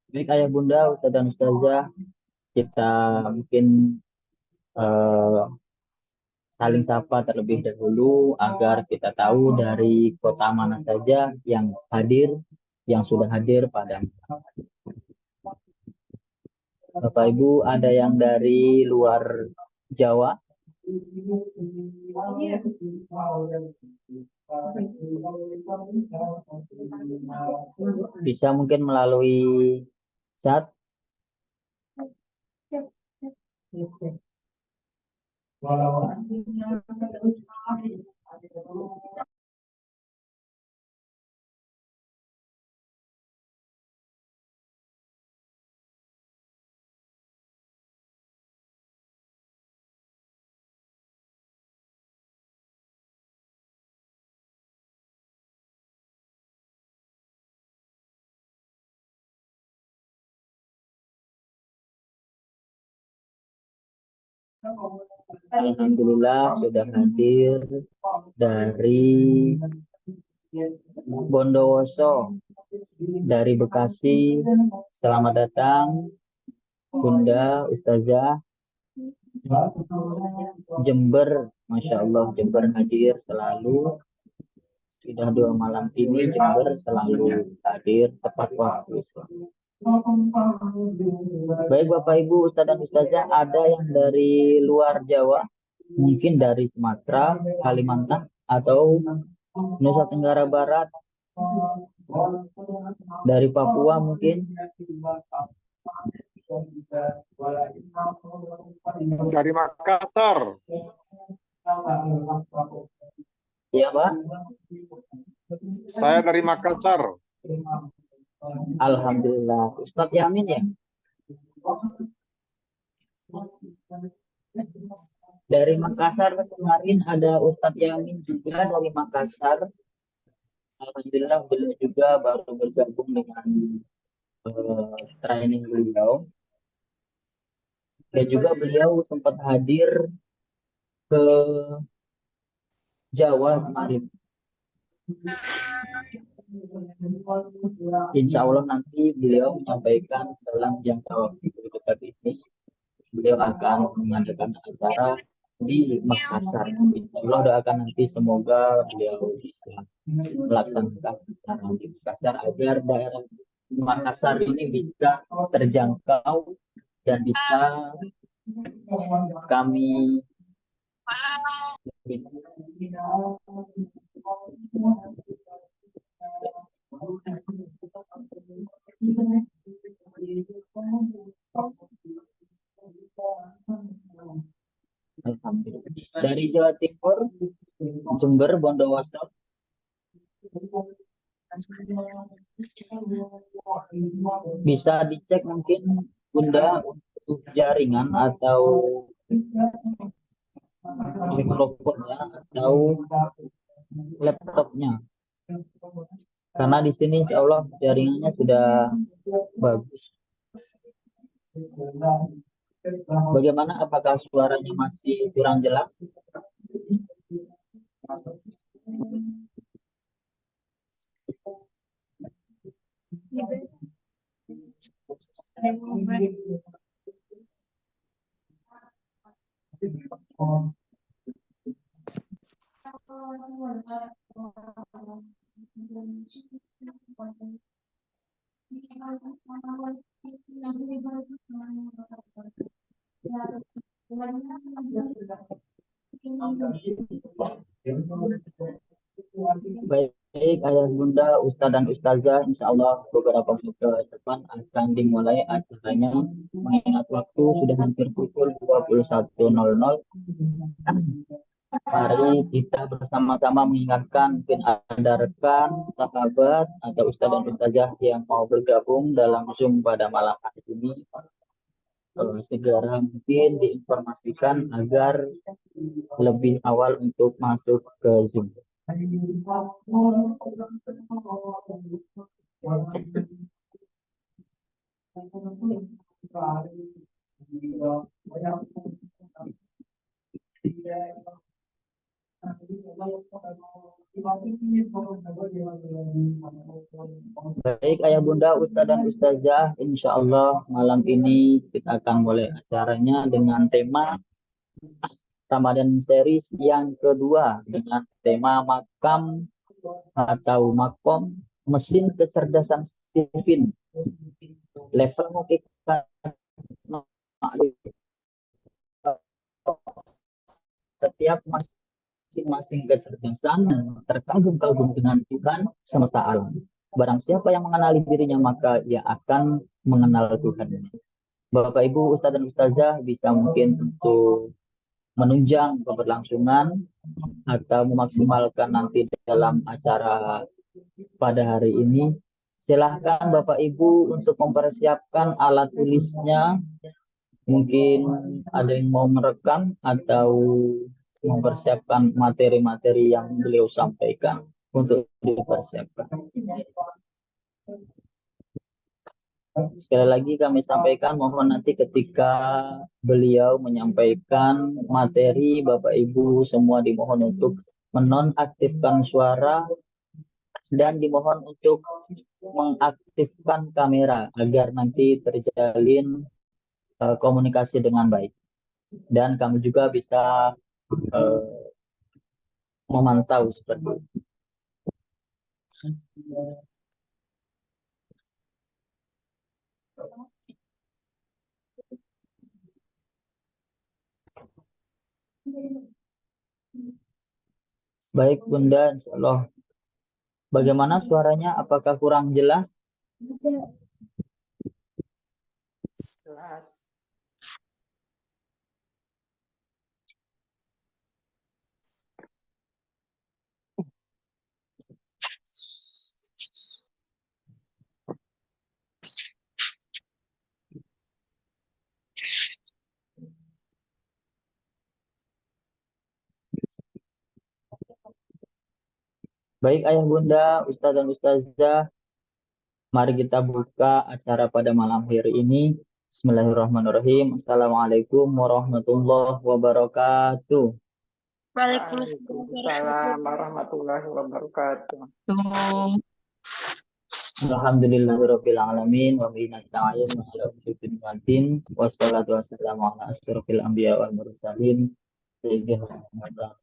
Baik ayah bunda, ustadz dan ustazah, kita mungkin eh, saling sapa terlebih dahulu agar kita tahu dari kota mana saja yang hadir, yang sudah hadir pada Bapak Ibu. Ada yang dari luar Jawa, bisa mungkin melalui chat. Alhamdulillah sudah hadir dari Bondowoso, dari Bekasi. Selamat datang Bunda Ustazah. Jember, Masya Allah, Jember hadir selalu. Sudah 2 malam ini Jember selalu hadir tepat waktu. Baik Bapak Ibu, Ustadz dan Ustazah, ada yang dari luar Jawa, mungkin dari Sumatera, Kalimantan, atau Nusa Tenggara Barat, dari Papua mungkin. Dari Makassar. Iya Pak. Saya dari Makassar. Alhamdulillah. Ustadz Yamin ya? Dari Makassar kemarin ada Ustadz Yamin juga dari Makassar. Alhamdulillah beliau juga baru bergabung dengan training beliau. Dan juga beliau sempat hadir ke Jawa kemarin. Insya Allah nanti beliau menyampaikan dalam jangka waktu dekat ini, beliau akan mengadakan acara di Makassar. Insya Allah doakan nanti semoga beliau bisa melaksanakan acara di Makassar agar daerah Makassar ini bisa terjangkau dan bisa kami dari Jawa Timur, Jember, Bondowoso. Bisa dicek mungkin Bunda untuk jaringan atau mikrofonnya atau laptopnya. Karena di sini insya Allah jaringannya sudah bagus. Bagaimana? Apakah suaranya masih kurang jelas? Baik, ayah bunda, ustadz dan ustazah, insya Allah beberapa waktu ke depan akan dimulai acaranya. Mengingat waktu sudah hampir pukul 21.00. Mari kita bersama-sama mengingatkan, mungkin ada rekan, sahabat, atau ustadz dan ustazah yang mau bergabung dalam Zoom pada malam hari ini. Segera mungkin diinformasikan agar lebih awal untuk masuk ke Zoom. Baik Ayah Bunda, Ustadz dan Ustazah, insya Allah malam ini kita akan mulai acaranya dengan tema Ramadan Series yang kedua dengan tema makam atau makom mesin kecerdasan Stephen. Level kita setiap masing-masing kecerdasan terkagum-kagum dengan Tuhan semesta alam. Barang siapa yang mengenali dirinya maka ia akan mengenal Tuhan. Bapak Ibu Ustadz dan Ustazah bisa mungkin untuk menunjang keberlangsungan atau memaksimalkan nanti dalam acara pada hari ini. Silahkan Bapak Ibu untuk mempersiapkan alat tulisnya. Mungkin ada yang mau merekam atau mempersiapkan materi-materi yang beliau sampaikan untuk dipersiapkan. Sekali lagi kami sampaikan, mohon nanti ketika beliau menyampaikan materi, Bapak Ibu semua dimohon untuk menonaktifkan suara dan dimohon untuk mengaktifkan kamera agar nanti terjalin komunikasi dengan baik. Dan kami juga bisa memantau seperti itu. Baik Bunda, insya Allah. Bagaimana suaranya? Apakah kurang jelas? Jelas. Baik Ayah Bunda, Ustadz dan Ustazah, mari kita buka acara pada malam hari ini. Bismillahirrahmanirrahim. Assalamualaikum warahmatullahi wabarakatuh. Waalaikumsalam warahmatullahi wabarakatuh. Alhamdulillahirabbil alamin wa bihi nasta'in ala umuri din wassalatu wassalamu ala asyrofil anbiya wal mursalin sayyidina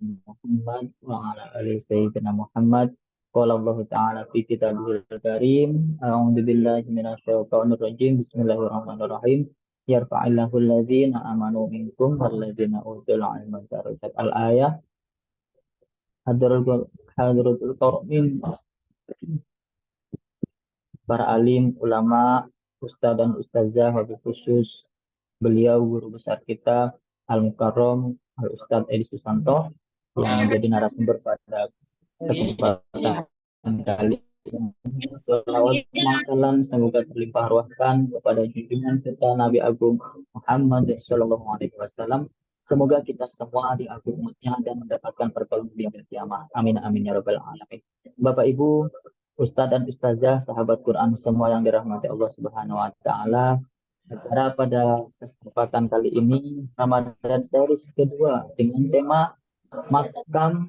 Muhammad wa ala ali sayyidina Muhammad. Qala Allah Ta'ala fi kitabihil karim, a'udzu billahi minasyaitonir rajim. Bismillahirrahmanirrahim. Yarfa'illahu alladzina amanu minkum walladzina utul ilma darajat. Al-ayah hadratul qaumin, para alim, ulama, ustadz dan ustazah, wabil khusus beliau guru besar kita Al-Mukarram Al-Ustadz Edi Susanto yang menjadi narasumber pada kesempatan kali ini. Salawat salam semoga terlimpah ruahkan kepada junjungan kita Nabi Agung Muhammad Sallallahu Alaihi Wasallam. Semoga kita semua diampuni umatnya dan mendapatkan pertolongan di hari kiamat. Amin amin ya rabbal alamin. Bapak Ibu, Ustadz dan Ustazah, sahabat Quran semua yang dirahmati Allah Subhanahu Wa Taala. Acara pada kesempatan kali ini Ramadan series kedua dengan tema makam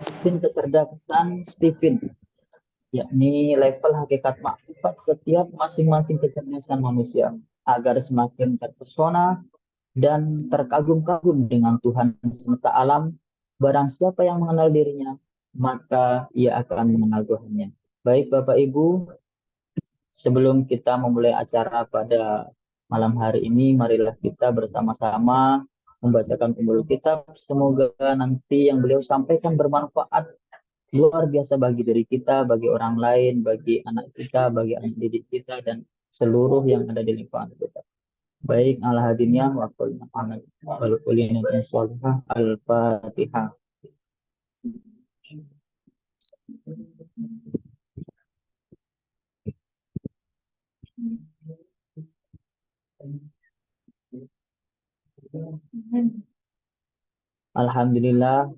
mesin kecerdasan Stephen, yakni level hakikat makrifat setiap masing-masing kecerdasan manusia agar semakin terpesona dan terkagum-kagum dengan Tuhan semesta alam. Barang siapa yang mengenal dirinya, maka ia akan mengenal Tuhannya. Baik Bapak Ibu, sebelum kita memulai acara pada malam hari ini, marilah kita bersama-sama membacakan ummul kitab. Semoga nanti yang beliau sampaikan bermanfaat luar biasa bagi diri kita, bagi orang lain, bagi anak kita, bagi anak didik kita, dan seluruh yang ada di lingkungan kita. Baik, al-hadiniyah wa qulna anak wal ulina salihah al-fatihah. Alhamdulillah,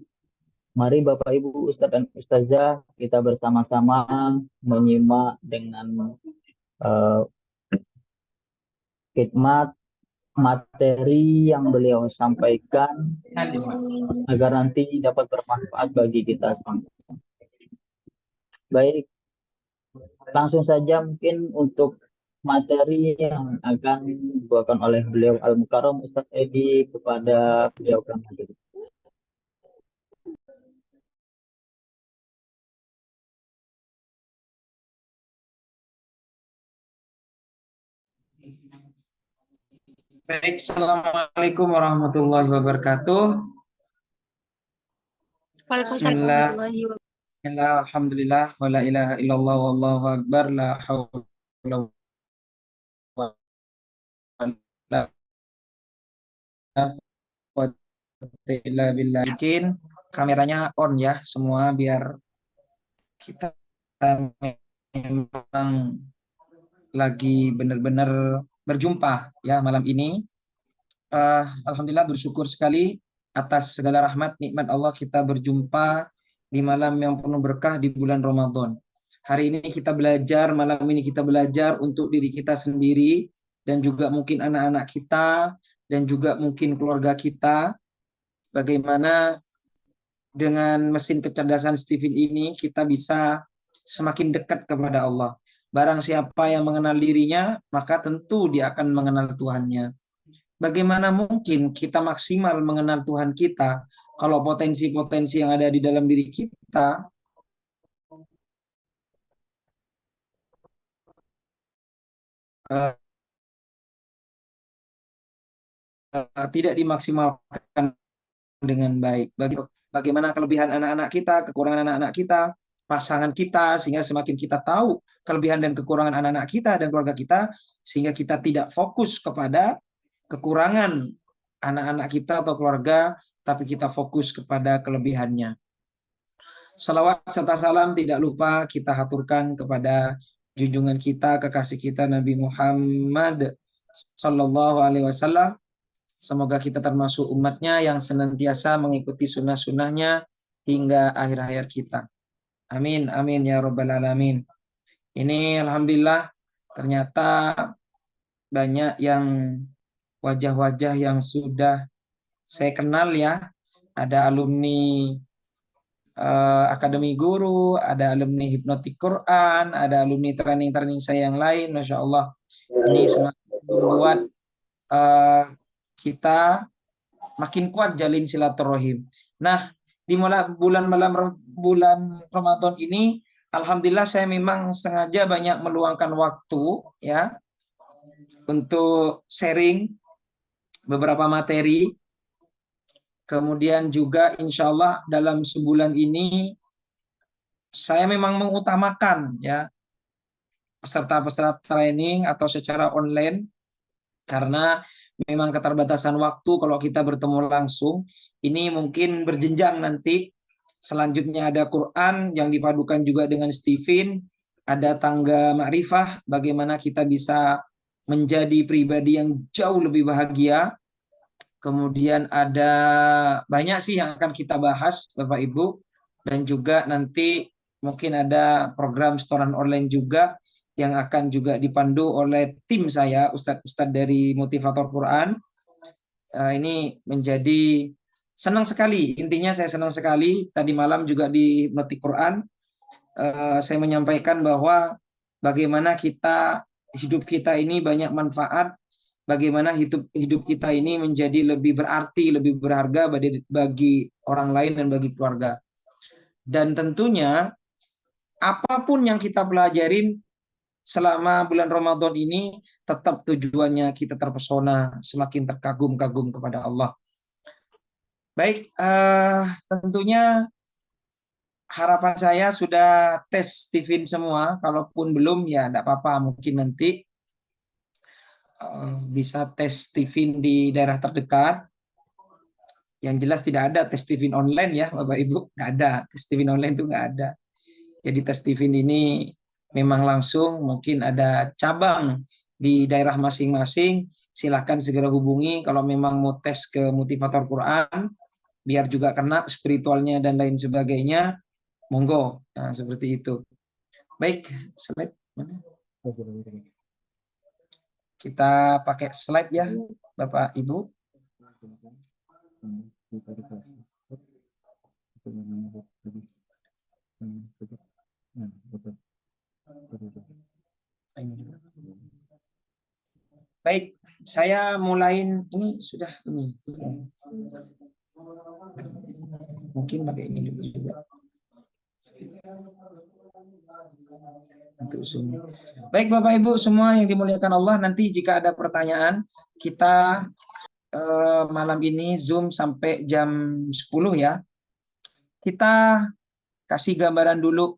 Mari Bapak Ibu Ustadz dan Ustazah kita bersama-sama menyimak dengan eh, khidmat materi yang beliau sampaikan agar nanti dapat bermanfaat bagi kita semua. Baik, langsung saja mungkin untuk materi yang akan dibawakan oleh beliau Al-Mukarram Ustadz Edi kepada beliau kami. Baik, Assalamualaikum warahmatullahi wabarakatuh. Bismillah, Bismillah, alhamdulillah, wa la ilaha illallah, wallahu akbar, la hawla wa la quwwata illa billah. Mungkin kameranya on ya semua biar kita memang lagi benar-benar berjumpa ya malam ini. Alhamdulillah bersyukur sekali atas segala rahmat nikmat Allah kita berjumpa di malam yang penuh berkah di bulan Ramadan. Hari ini kita belajar, malam ini kita belajar untuk diri kita sendiri dan juga mungkin anak-anak kita dan juga mungkin keluarga kita. Bagaimana dengan mesin kecerdasan Stephen ini kita bisa semakin dekat kepada Allah. Barang siapa yang mengenal dirinya, maka tentu dia akan mengenal Tuhannya. Bagaimana mungkin kita maksimal mengenal Tuhan kita kalau potensi-potensi yang ada di dalam diri kita tidak dimaksimalkan dengan baik. Bagaimana kelebihan anak-anak kita, kekurangan anak-anak kita, pasangan kita, sehingga semakin kita tahu kelebihan dan kekurangan anak-anak kita dan keluarga kita, sehingga kita tidak fokus kepada kekurangan anak-anak kita atau keluarga, tapi kita fokus kepada kelebihannya. Salawat serta salam tidak lupa kita haturkan kepada junjungan kita, kekasih kita Nabi Muhammad Sallallahu Alaihi Wasallam. Semoga kita termasuk umatnya yang senantiasa mengikuti sunnah-sunnahnya hingga akhir hayat kita. Amin, amin ya rabbal alamin. Ini alhamdulillah ternyata banyak yang wajah-wajah yang sudah saya kenal ya. Ada alumni Akademi Guru, ada alumni Hipnotik Quran, ada alumni training-training saya yang lain. Masya Allah, ini semakin membuat kita makin kuat jalin silaturahim. Nah, di bulan Ramadan ini, alhamdulillah saya memang sengaja banyak meluangkan waktu ya untuk sharing beberapa materi. Kemudian juga insya Allah dalam sebulan ini saya memang mengutamakan ya peserta-peserta training atau secara online karena memang keterbatasan waktu kalau kita bertemu langsung. Ini mungkin berjenjang nanti. Selanjutnya ada Quran yang dipadukan juga dengan Stephen. Ada tangga ma'rifah, bagaimana kita bisa menjadi pribadi yang jauh lebih bahagia. Kemudian ada banyak sih yang akan kita bahas Bapak Ibu. Dan juga nanti mungkin ada program setoran online juga yang akan juga dipandu oleh tim saya, Ustadz-Ustadz dari Motivator Quran. Ini menjadi senang sekali. Intinya saya senang sekali. Tadi malam juga di Motivator Quran, saya menyampaikan bahwa bagaimana hidup kita ini banyak manfaat, bagaimana hidup kita ini menjadi lebih berarti, lebih berharga bagi orang lain dan bagi keluarga. Dan tentunya apapun yang kita pelajarin selama bulan Ramadan ini, tetap tujuannya kita terpesona, semakin terkagum-kagum kepada Allah. Baik, tentunya harapan saya sudah tes Stephen semua. Kalaupun belum, ya tidak apa-apa. Mungkin nanti bisa tes Stephen di daerah terdekat. Yang jelas tidak ada tes Stephen online ya, Bapak Ibu. Nggak ada. Tes Stephen online itu nggak ada. Jadi tes Stephen ini memang langsung, mungkin ada cabang di daerah masing-masing. Silahkan segera hubungi kalau memang mau tes ke Motivator Quran. biar juga kena spiritualnya dan lain sebagainya. Monggo. Nah, seperti itu. Baik, slide mana? Kita pakai slide ya, Bapak Ibu. Baik, saya mulain ini sudah ini. Mungkin pakai ini dulu juga. Untuk Zoom. Baik Bapak Ibu semua yang dimuliakan Allah, nanti jika ada pertanyaan kita malam ini Zoom sampai jam 10 ya. Kita kasih gambaran dulu.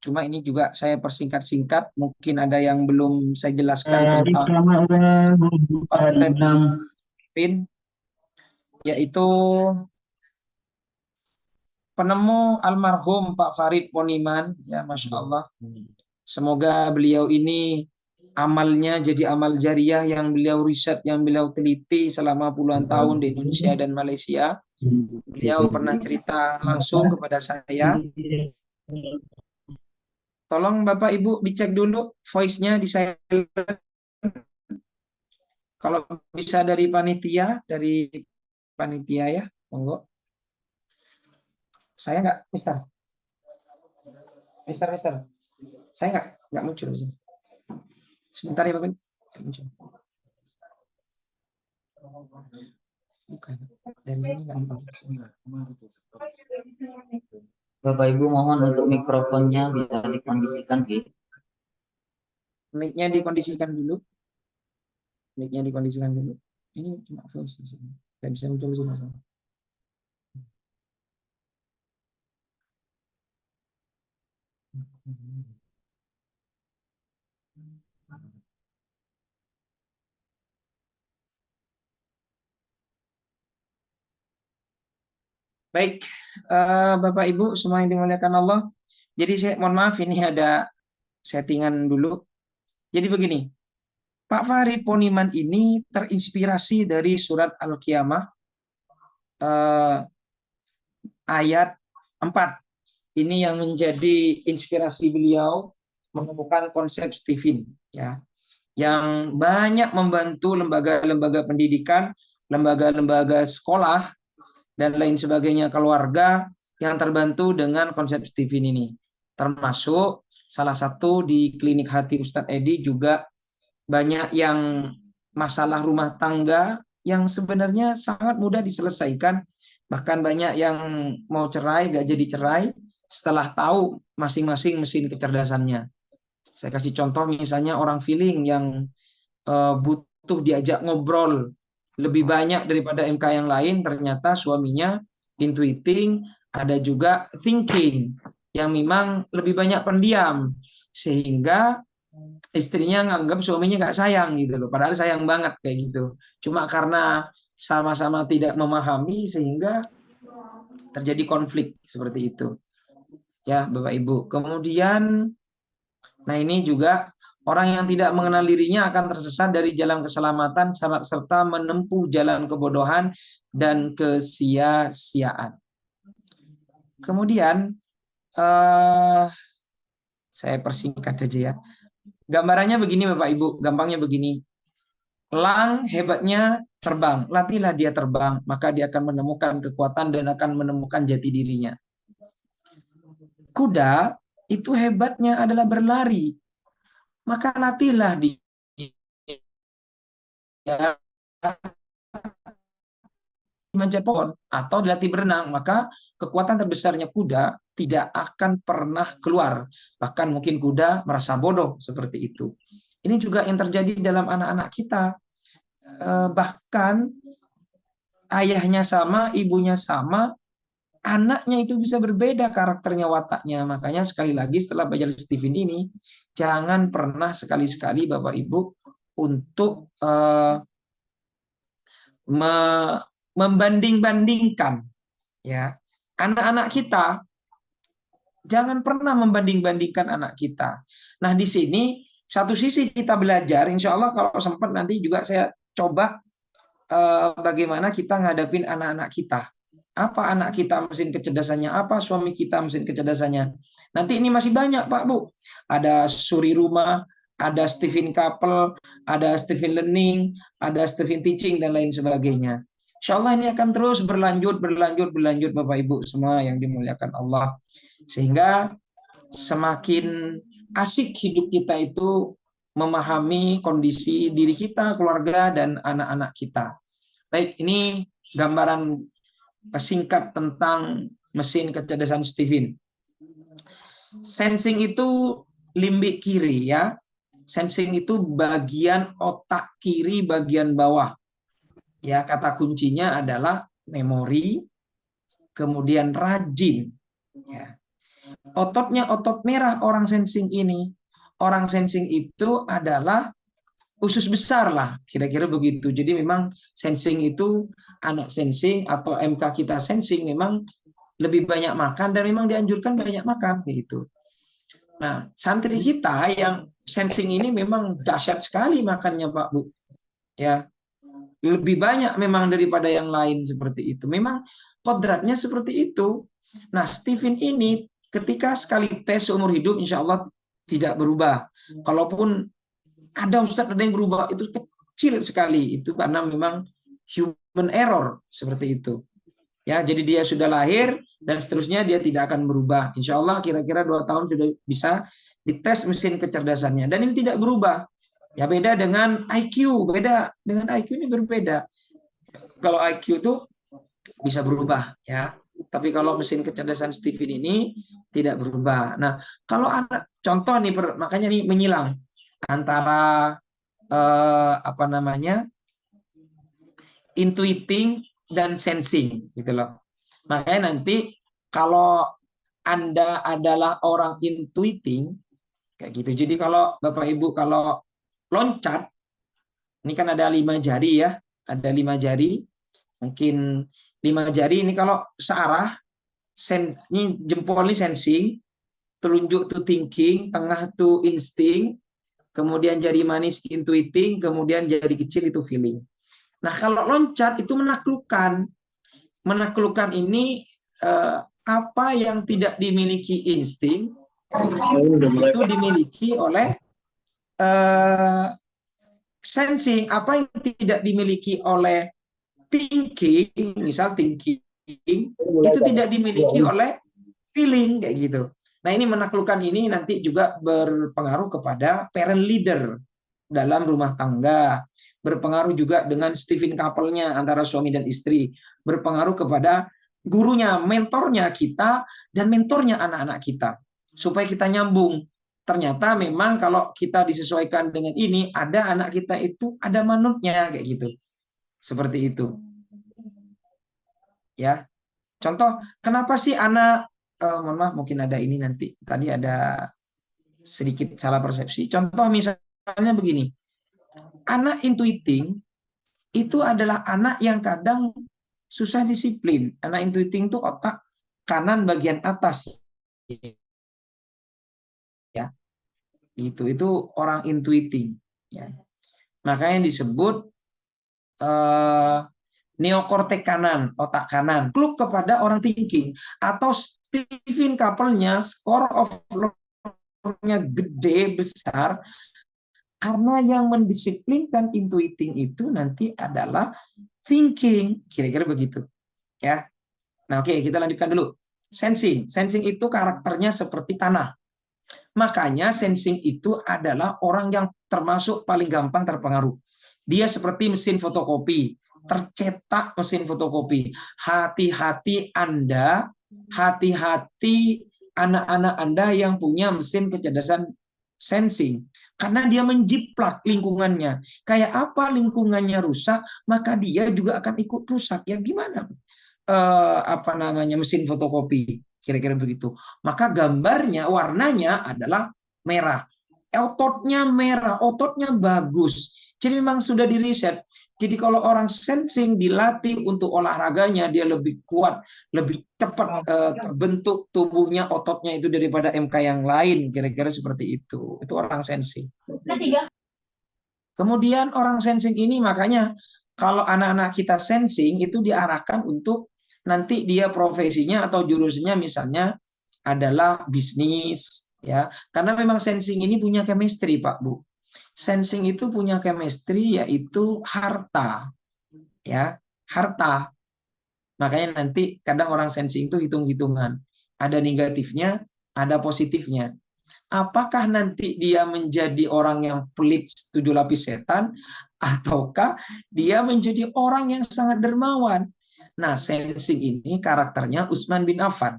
Cuma ini juga saya persingkat-singkat, mungkin ada yang belum saya jelaskan tentang konsep PIN, yaitu penemu almarhum Pak Farid Poniman, ya Masya Allah. Semoga beliau ini amalnya jadi amal jariah yang beliau riset, yang beliau teliti selama puluhan tahun di Indonesia dan Malaysia. Beliau pernah cerita langsung kepada saya. Tolong Bapak Ibu dicek dulu voice-nya di saya. Kalau bisa dari panitia ya, monggo. Saya nggak, Mister. Saya nggak muncul di sini. Sebentar ya Bapak. Muncul. Bukan. Dari sini nggak muncul. Bapak Ibu mohon untuk mikrofonnya bisa dikondisikan di. Mic-nya dikondisikan dulu. Ini cuma voice di sini. Nggak bisa muncul di sini. Baik, Bapak Ibu semua yang dimuliakan Allah. Jadi saya mohon maaf ini ada settingan dulu. Jadi begini, Pak Farid Poniman ini terinspirasi dari surat Al-Qiyamah ayat 4. Ini yang menjadi inspirasi beliau menemukan konsep Stephen, ya, yang banyak membantu lembaga-lembaga pendidikan, lembaga-lembaga sekolah dan lain sebagainya, keluarga yang terbantu dengan konsep Stephen ini. Termasuk salah satu di Klinik Hati Ustadz Edi juga banyak yang masalah rumah tangga yang sebenarnya sangat mudah diselesaikan. Bahkan banyak yang mau cerai, gak jadi cerai setelah tahu masing-masing mesin kecerdasannya. Saya kasih contoh misalnya orang feeling yang butuh diajak ngobrol lebih banyak daripada MK yang lain, ternyata suaminya intuiting, ada juga thinking yang memang lebih banyak pendiam, sehingga istrinya nganggap suaminya nggak sayang gitu loh, padahal sayang banget kayak gitu. Cuma karena sama-sama tidak memahami sehingga terjadi konflik seperti itu. Ya, Bapak Ibu. Kemudian, nah ini juga orang yang tidak mengenal dirinya akan tersesat dari jalan keselamatan serta menempuh jalan kebodohan dan kesia-siaan. Kemudian, saya persingkat aja ya. Gambarannya begini Bapak Ibu, gampangnya begini. Elang hebatnya terbang, latihlah dia terbang, maka dia akan menemukan kekuatan dan akan menemukan jati dirinya. Kuda itu hebatnya adalah berlari, maka latihlah dia manjat pohon atau dilatih berenang, maka kekuatan terbesarnya kuda tidak akan pernah keluar. Bahkan mungkin kuda merasa bodoh seperti itu. Ini juga yang terjadi dalam anak-anak kita. Bahkan ayahnya sama, ibunya sama, anaknya itu bisa berbeda karakternya, wataknya. Makanya sekali lagi setelah belajar Stephen ini, jangan pernah sekali-sekali Bapak Ibu untuk membanding-bandingkan, ya, anak-anak kita. Jangan pernah membanding-bandingkan anak kita. Nah di sini satu sisi kita belajar, insya Allah kalau sempat nanti juga saya coba bagaimana kita ngadapin anak-anak kita. Apa anak kita mesin kecerdasannya, apa suami kita mesin kecerdasannya. Nanti ini masih banyak Pak Bu. Ada Suri Rumah, ada Stephen Couple, ada Stephen Learning, ada Stephen Teaching dan lain sebagainya. Insya Allah ini akan terus berlanjut Bapak Ibu semua yang dimuliakan Allah. Sehingga semakin asik hidup kita itu memahami kondisi diri kita, keluarga, dan anak-anak kita. Baik, ini gambaran singkat tentang mesin kecerdasan Stephen. Sensing itu limbik kiri ya. Sensing itu bagian otak kiri bagian bawah. Ya, kata kuncinya adalah memori, kemudian rajin. Ya. Ototnya otot merah orang sensing ini. Orang sensing itu adalah usus besar lah, kira-kira begitu. Jadi memang sensing itu, anak sensing atau MK kita sensing memang lebih banyak makan dan memang dianjurkan banyak makan gitu. Nah, santri kita yang sensing ini memang dahsyat sekali makannya Pak Bu. Ya, lebih banyak memang daripada yang lain seperti itu. Memang kodratnya seperti itu. Nah, Stephen ini ketika sekali tes seumur hidup insya Allah tidak berubah. Kalaupun ada Ustadz ada yang berubah itu kecil sekali, itu karena memang human error seperti itu. Ya, jadi dia sudah lahir dan seterusnya dia tidak akan berubah. Insya Allah kira-kira 2 tahun sudah bisa dites mesin kecerdasannya dan ini tidak berubah. Ya beda dengan IQ, beda dengan IQ ini berbeda. Kalau IQ itu bisa berubah ya, tapi kalau mesin kecerdasan Stephen ini tidak berubah. Nah, kalau anak contoh nih makanya nih menyilang antara intuiting dan sensing gitu loh. Makanya nanti kalau Anda adalah orang intuiting kayak gitu. Jadi kalau Bapak Ibu kalau loncat ini kan ada 5 jari ya, ada 5 jari. Mungkin 5 jari ini kalau searah ini jempol ini sensing, telunjuk tuh thinking, tengah tuh insting, kemudian jari manis intuiting, kemudian jari kecil itu feeling. Nah, kalau loncat itu menaklukkan. Menaklukkan ini apa yang tidak dimiliki insting itu dimiliki oleh sensing. Apa yang tidak dimiliki oleh thinking, misal thinking itu tidak dimiliki oleh feeling kayak gitu. Nah, ini menaklukkan ini nanti juga berpengaruh kepada parent leader dalam rumah tangga, berpengaruh juga dengan Stephen couple-nya antara suami dan istri, berpengaruh kepada gurunya, mentornya kita, dan mentornya anak-anak kita, supaya kita nyambung. Ternyata memang kalau kita disesuaikan dengan ini, ada anak kita itu ada manutnya kayak gitu, seperti itu. Ya, contoh, kenapa sih anak mohon maaf mungkin ada ini nanti tadi ada sedikit salah persepsi. Contoh misalnya begini, anak intuiting itu adalah anak yang kadang susah disiplin. Anak intuiting itu otak kanan bagian atas, ya. Itu orang intuiting. Ya. Makanya disebut neokortek kanan, otak kanan, klub kepada orang thinking, atau Stephen couple-nya score of learning-nya gede besar karena yang mendisiplinkan intuiting itu nanti adalah thinking, kira-kira begitu ya. Nah, oke, kita lanjutkan dulu. Sensing itu karakternya seperti tanah, makanya sensing itu adalah orang yang termasuk paling gampang terpengaruh. Dia seperti mesin fotokopi, tercetak mesin fotokopi. Hati-hati Anda, hati-hati anak-anak Anda yang punya mesin kecerdasan sensing, karena dia menjiplak lingkungannya. Kayak apa lingkungannya rusak, maka dia juga akan ikut rusak. Ya gimana? Mesin fotokopi, kira-kira begitu. Maka gambarnya, warnanya adalah merah. Ototnya merah, ototnya bagus. Jadi memang sudah diriset. Jadi kalau orang sensing dilatih untuk olahraganya, dia lebih kuat, lebih cepat terbentuk tubuhnya, ototnya itu daripada MK yang lain, kira-kira seperti itu. Itu orang sensing. Kemudian orang sensing ini makanya kalau anak-anak kita sensing itu diarahkan untuk nanti dia profesinya atau jurusannya misalnya adalah bisnis, ya. Karena memang sensing ini punya chemistry, Pak Bu. Sensing itu punya chemistry yaitu harta, ya, harta. Makanya nanti kadang orang sensing itu hitung-hitungan. Ada negatifnya, ada positifnya. Apakah nanti dia menjadi orang yang pelit 7 lapis setan, ataukah dia menjadi orang yang sangat dermawan? Nah, sensing ini karakternya Utsman bin Affan.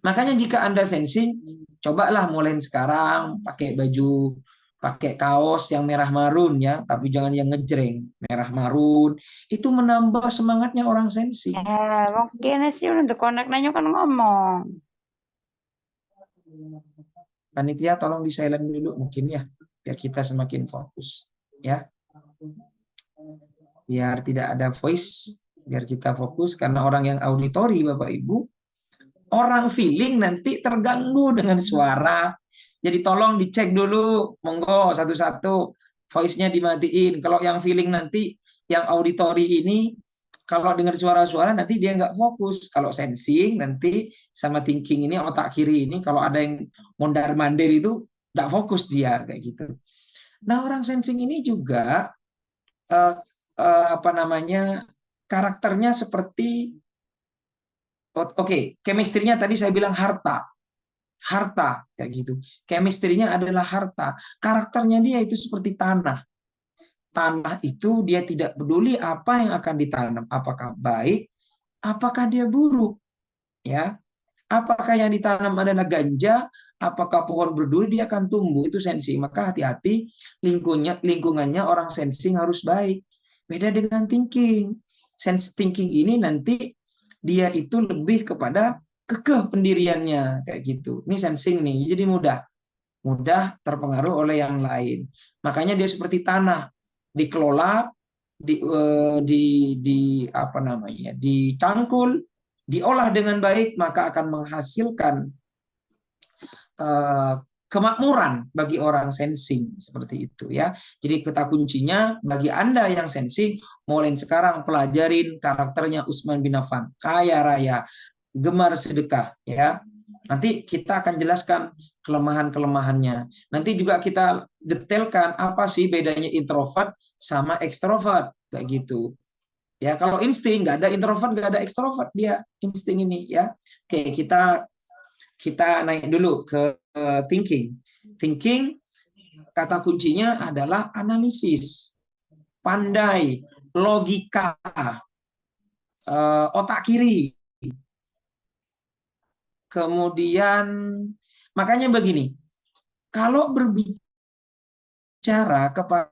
Makanya jika Anda sensing, cobalah mulai sekarang pakai kaos yang merah marun ya, tapi jangan yang ngejreng, merah marun. Itu menambah semangatnya orang sensing. Mungkin sih untuk connect nanya kan ngomong. Panitia tolong di silent dulu mungkin ya, biar kita semakin fokus ya. Biar tidak ada voice, biar kita fokus karena orang yang auditori Bapak Ibu, orang feeling nanti terganggu dengan suara. Jadi tolong dicek dulu, monggo satu-satu voice-nya dimatiin. Kalau yang feeling nanti, yang auditori ini kalau dengar suara-suara nanti dia nggak fokus. Kalau sensing nanti sama thinking ini otak kiri ini kalau ada yang mondar-mandir itu nggak fokus dia kayak gitu. Nah orang sensing ini juga apa namanya karakternya seperti chemistry-nya tadi saya bilang harta kayak gitu. Chemistry-nya adalah harta. Karakternya dia itu seperti tanah. Tanah itu dia tidak peduli apa yang akan ditanam, apakah baik, apakah dia buruk, ya. Apakah yang ditanam adalah ganja, apakah pohon berduri dia akan tumbuh, itu sensing. Maka hati-hati lingkungannya orang sensing harus baik. Beda dengan thinking. Thinking ini nanti dia itu lebih kepada kekeh pendiriannya kayak gitu. Ini sensing nih, jadi mudah terpengaruh oleh yang lain. Makanya dia seperti tanah, dikelola, apa namanya, dicangkul, diolah dengan baik, maka akan menghasilkan kemakmuran bagi orang sensing seperti itu ya. Jadi kata kuncinya bagi Anda yang sensing, mulai sekarang pelajarin karakternya Utsman bin Affan, kaya raya, gemar sedekah ya. Nanti kita akan jelaskan kelemahan-kelemahannya. Nanti juga kita detailkan apa sih bedanya introvert sama ekstrovert kayak gitu. Ya, kalau insting nggak ada introvert, nggak ada ekstrovert dia insting ini ya. Oke, kita naik dulu ke thinking. Thinking kata kuncinya adalah analisis, pandai, logika, otak kiri. Kemudian makanya begini, kalau berbicara kepada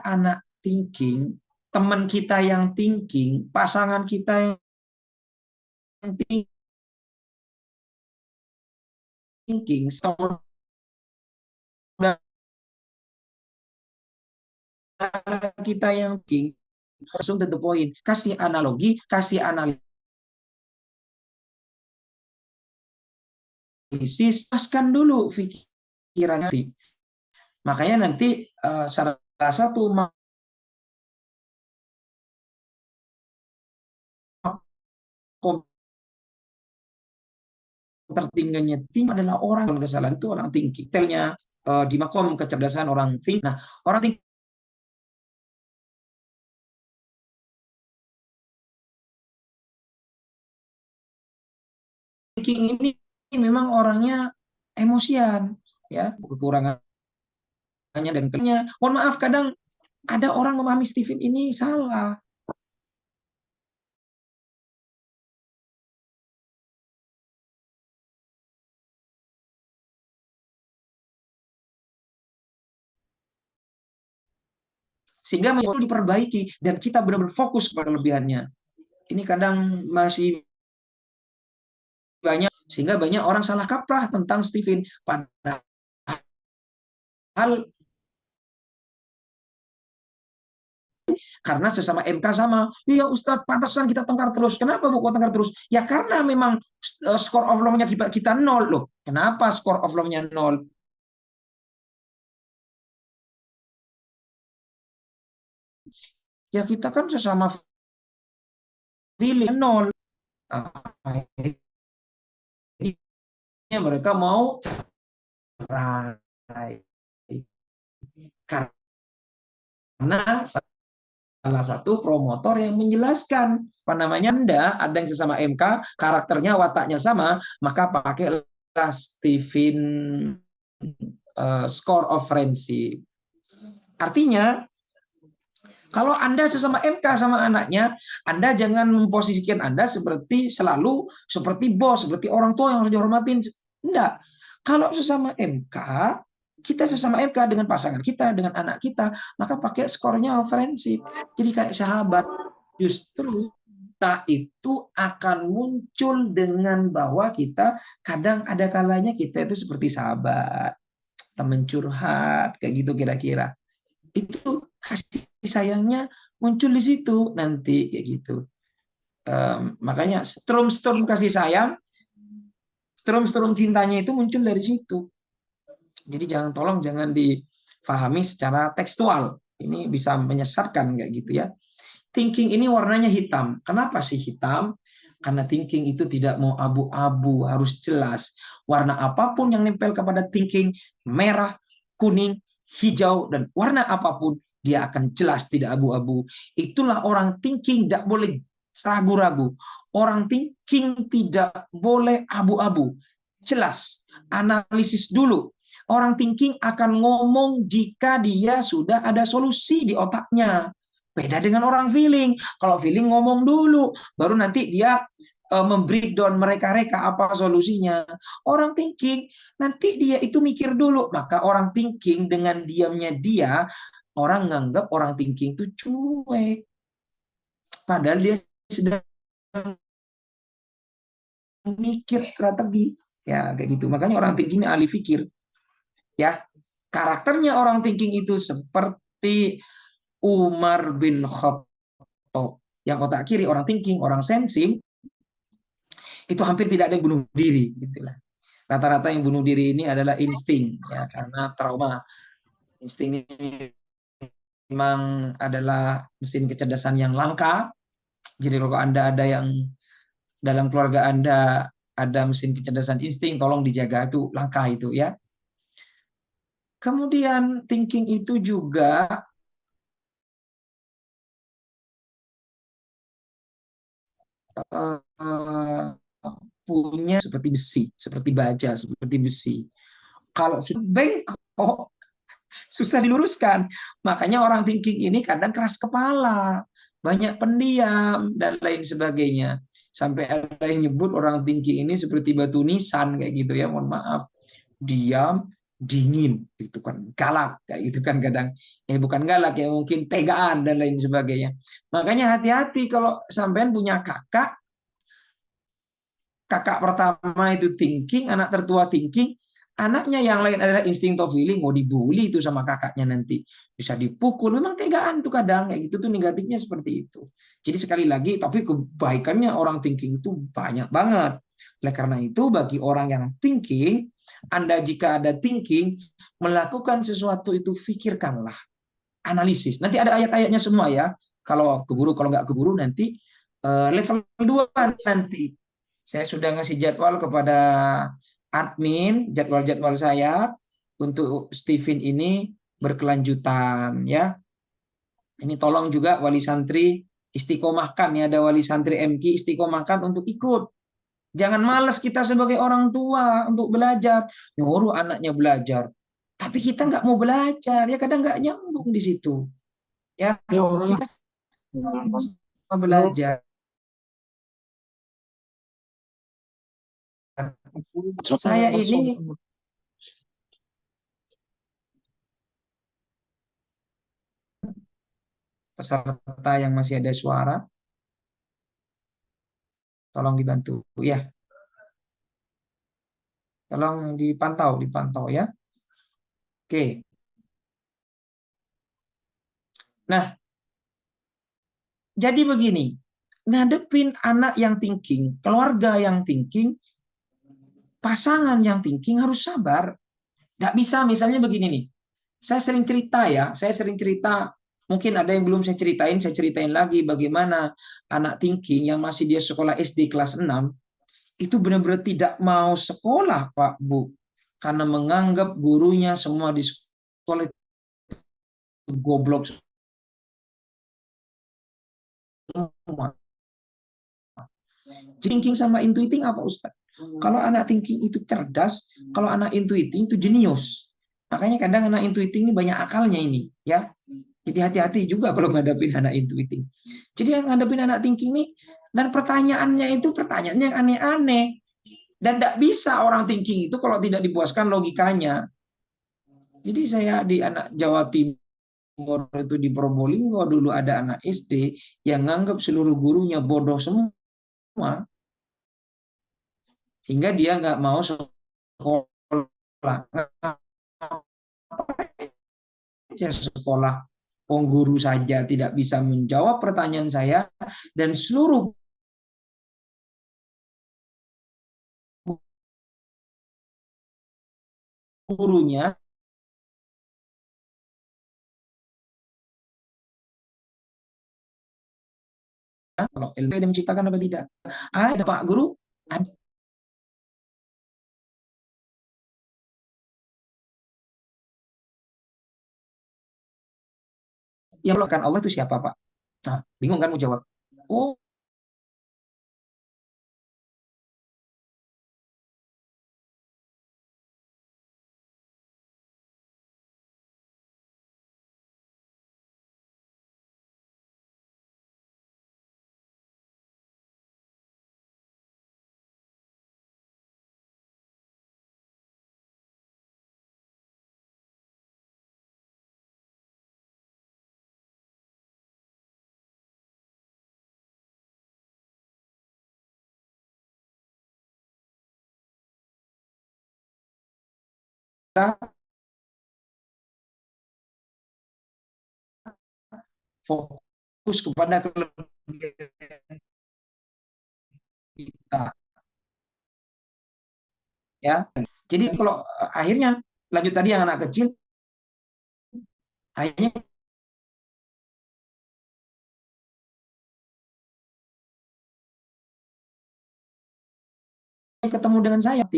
anak thinking, teman kita yang thinking, pasangan kita yang thinking, saudara kita yang thinking, langsung to the point, kasih analogi, kasih analisis, paskan dulu pikiran nanti. Makanya nanti salah satu tertingginya tim adalah orang yang kesalahan itu orang thinking. Detailnya di makom kecerdasan orang thinking. Nah, orang thinking ini memang orangnya emosian, ya, kekurangannya dan kelemahannya. Mohon maaf, kadang ada orang memahami Stephen ini salah. Sehingga perlu diperbaiki dan kita benar-benar fokus pada kelebihannya. Ini kadang masih banyak, sehingga banyak orang salah kaprah tentang Stephen. Padahal karena sesama MK sama, iya Ustadz pantasan kita tengkar terus. Kenapa bu kok tengkar terus? Ya karena memang skor of law-nya kita 0 loh. Kenapa skor of law-nya 0? Ya kita kan sesama feeling nol. Akhirnya mereka mau cerai. Karena salah satu promotor yang menjelaskan apa namanya, ada yang sesama MK, karakternya, wataknya sama, maka pakailah Stephen score of friendship. Artinya kalau Anda sesama MK sama anaknya, Anda jangan memposisikan Anda seperti selalu seperti bos, seperti orang tua yang harus dihormatin. Enggak. Kalau sesama MK, kita sesama MK dengan pasangan kita, dengan anak kita, maka pakai skornya friendship. Jadi kayak sahabat. Justru kita itu akan muncul dengan bahwa kita kadang ada kalanya kita itu seperti sahabat, teman curhat, kayak gitu kira-kira. Itu kasih sayangnya muncul di situ nanti kayak gitu. Makanya storm kasih sayang, storm cintanya itu muncul dari situ. Jadi tolong jangan difahami secara tekstual. Ini bisa menyesatkan kayak gitu ya. Thinking ini warnanya hitam. Kenapa sih hitam? Karena thinking itu tidak mau abu-abu, harus jelas. Warna apapun yang nempel kepada thinking, merah, kuning, hijau, dan warna apapun, dia akan jelas, tidak abu-abu. Itulah orang thinking, tidak boleh ragu-ragu. Orang thinking tidak boleh abu-abu. Jelas, analisis dulu. Orang thinking akan ngomong jika dia sudah ada solusi di otaknya. Beda dengan orang feeling. Kalau feeling ngomong dulu, baru nanti dia membreakdown mereka-reka apa solusinya. Orang thinking, nanti dia itu mikir dulu. Maka orang thinking dengan diamnya dia, orang nganggap orang thinking itu cuek. Padahal dia sedang mikir strategi. Ya, kayak gitu. Makanya orang thinking ini ahli pikir. Ya, karakternya orang thinking itu seperti Umar bin Khattab, yang otak kiri orang thinking, orang sensing, itu hampir tidak ada yang bunuh diri, gitulah. Rata-rata yang bunuh diri ini adalah insting, ya, karena trauma. Insting ini memang adalah mesin kecerdasan yang langka. Jadi kalau Anda ada yang dalam keluarga Anda ada mesin kecerdasan insting, tolong dijaga, itu langka itu ya. Kemudian thinking itu juga punya seperti besi, seperti baja, seperti besi. Kalau sudah bengkok, susah diluruskan. Makanya orang thinking ini kadang keras kepala, banyak pendiam, dan lain sebagainya. Sampai ada yang nyebut orang thinking ini seperti batu nisan, kayak gitu ya, mohon maaf. Diam, dingin, itu kan galak, kayak gitu kan kadang. Bukan galak ya, mungkin tegaan dan lain sebagainya. Makanya hati-hati kalau sampean punya kakak pertama itu thinking, anak tertua thinking, anaknya yang lain adalah instinctive feeling, mau dibully itu sama kakaknya nanti, bisa dipukul, memang tegaan tuh kadang, kayak gitu tuh negatifnya seperti itu. Jadi sekali lagi, tapi kebaikannya orang thinking itu banyak banget. Oleh karena itu, bagi orang yang thinking, Anda jika ada thinking, melakukan sesuatu itu pikirkanlah, analisis. Nanti ada ayat-ayatnya semua ya, kalau keburu, kalau nggak keburu nanti level 2 nanti. Saya sudah ngasih jadwal kepada admin, jadwal-jadwal saya untuk Stephen ini berkelanjutan ya. Ini tolong juga wali santri istiqomahkan ya, ada wali santri MK istiqomahkan untuk ikut. Jangan malas kita sebagai orang tua untuk belajar, nyuruh anaknya belajar. Tapi kita nggak mau belajar, ya kadang nggak nyambung di situ. Ya, kita mau belajar. Saya ini peserta yang masih ada suara, tolong dibantu ya. Tolong dipantau ya. Oke. Nah, jadi begini, ngadepin anak yang thinking, keluarga yang thinking, pasangan yang thinking harus sabar. Nggak bisa misalnya begini nih, saya sering cerita Mungkin ada yang belum saya ceritain lagi bagaimana anak thinking yang masih dia sekolah SD kelas 6 itu benar-benar tidak mau sekolah, Pak, Bu. Karena menganggap gurunya semua di sekolah itu goblok semua. Thinking sama intuiting apa, Ustaz? Kalau anak thinking itu cerdas, kalau anak intuiting itu jenius. Makanya kadang anak intuiting ini banyak akalnya ini, ya. Jadi hati-hati juga kalau ngadepin anak intuiting. Jadi yang ngadepin anak thinking ini, dan pertanyaannya itu pertanyaannya yang aneh-aneh. Dan tidak bisa orang thinking itu kalau tidak dipuaskan logikanya. Jadi saya di anak Jawa Timur itu di Probolinggo dulu ada anak SD yang nganggap seluruh gurunya bodoh semua. Sehingga dia nggak mau sekolah. Saya sekolah, guru saja tidak bisa menjawab pertanyaan saya, dan seluruh gurunya kalau ilmu yang menciptakan apa tidak? Ada Pak Guru, ada. Yang melakukan Allah itu siapa, Pak? Nah, bingung kan mau jawab. Oh, kita fokus kepada kelebihan kita, ya. Jadi kalau akhirnya lanjut tadi yang anak kecil, akhirnya ketemu dengan saya.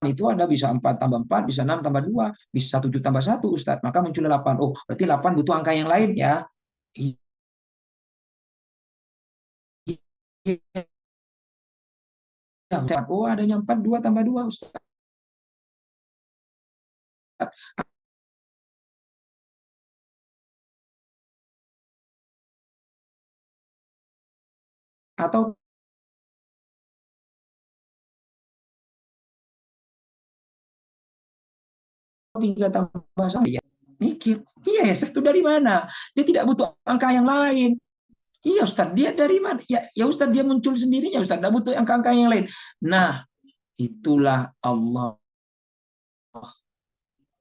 Itu ada bisa 4 tambah 4, bisa 6 tambah 2, bisa 7 tambah 1, Ustadz. Maka muncul 8. Oh, berarti 8 butuh angka yang lain, ya. Oh, adanya 4, 2 tambah 2, Ustadz. Atau 3 tambah 1, ya. Mikir, iya ya, itu dari mana? Dia tidak butuh angka yang lain. Iya Ustadz, dia dari mana? Ya Ustadz, dia muncul sendirinya Ustadz, tidak butuh angka-angka yang lain. Nah, itulah Allah.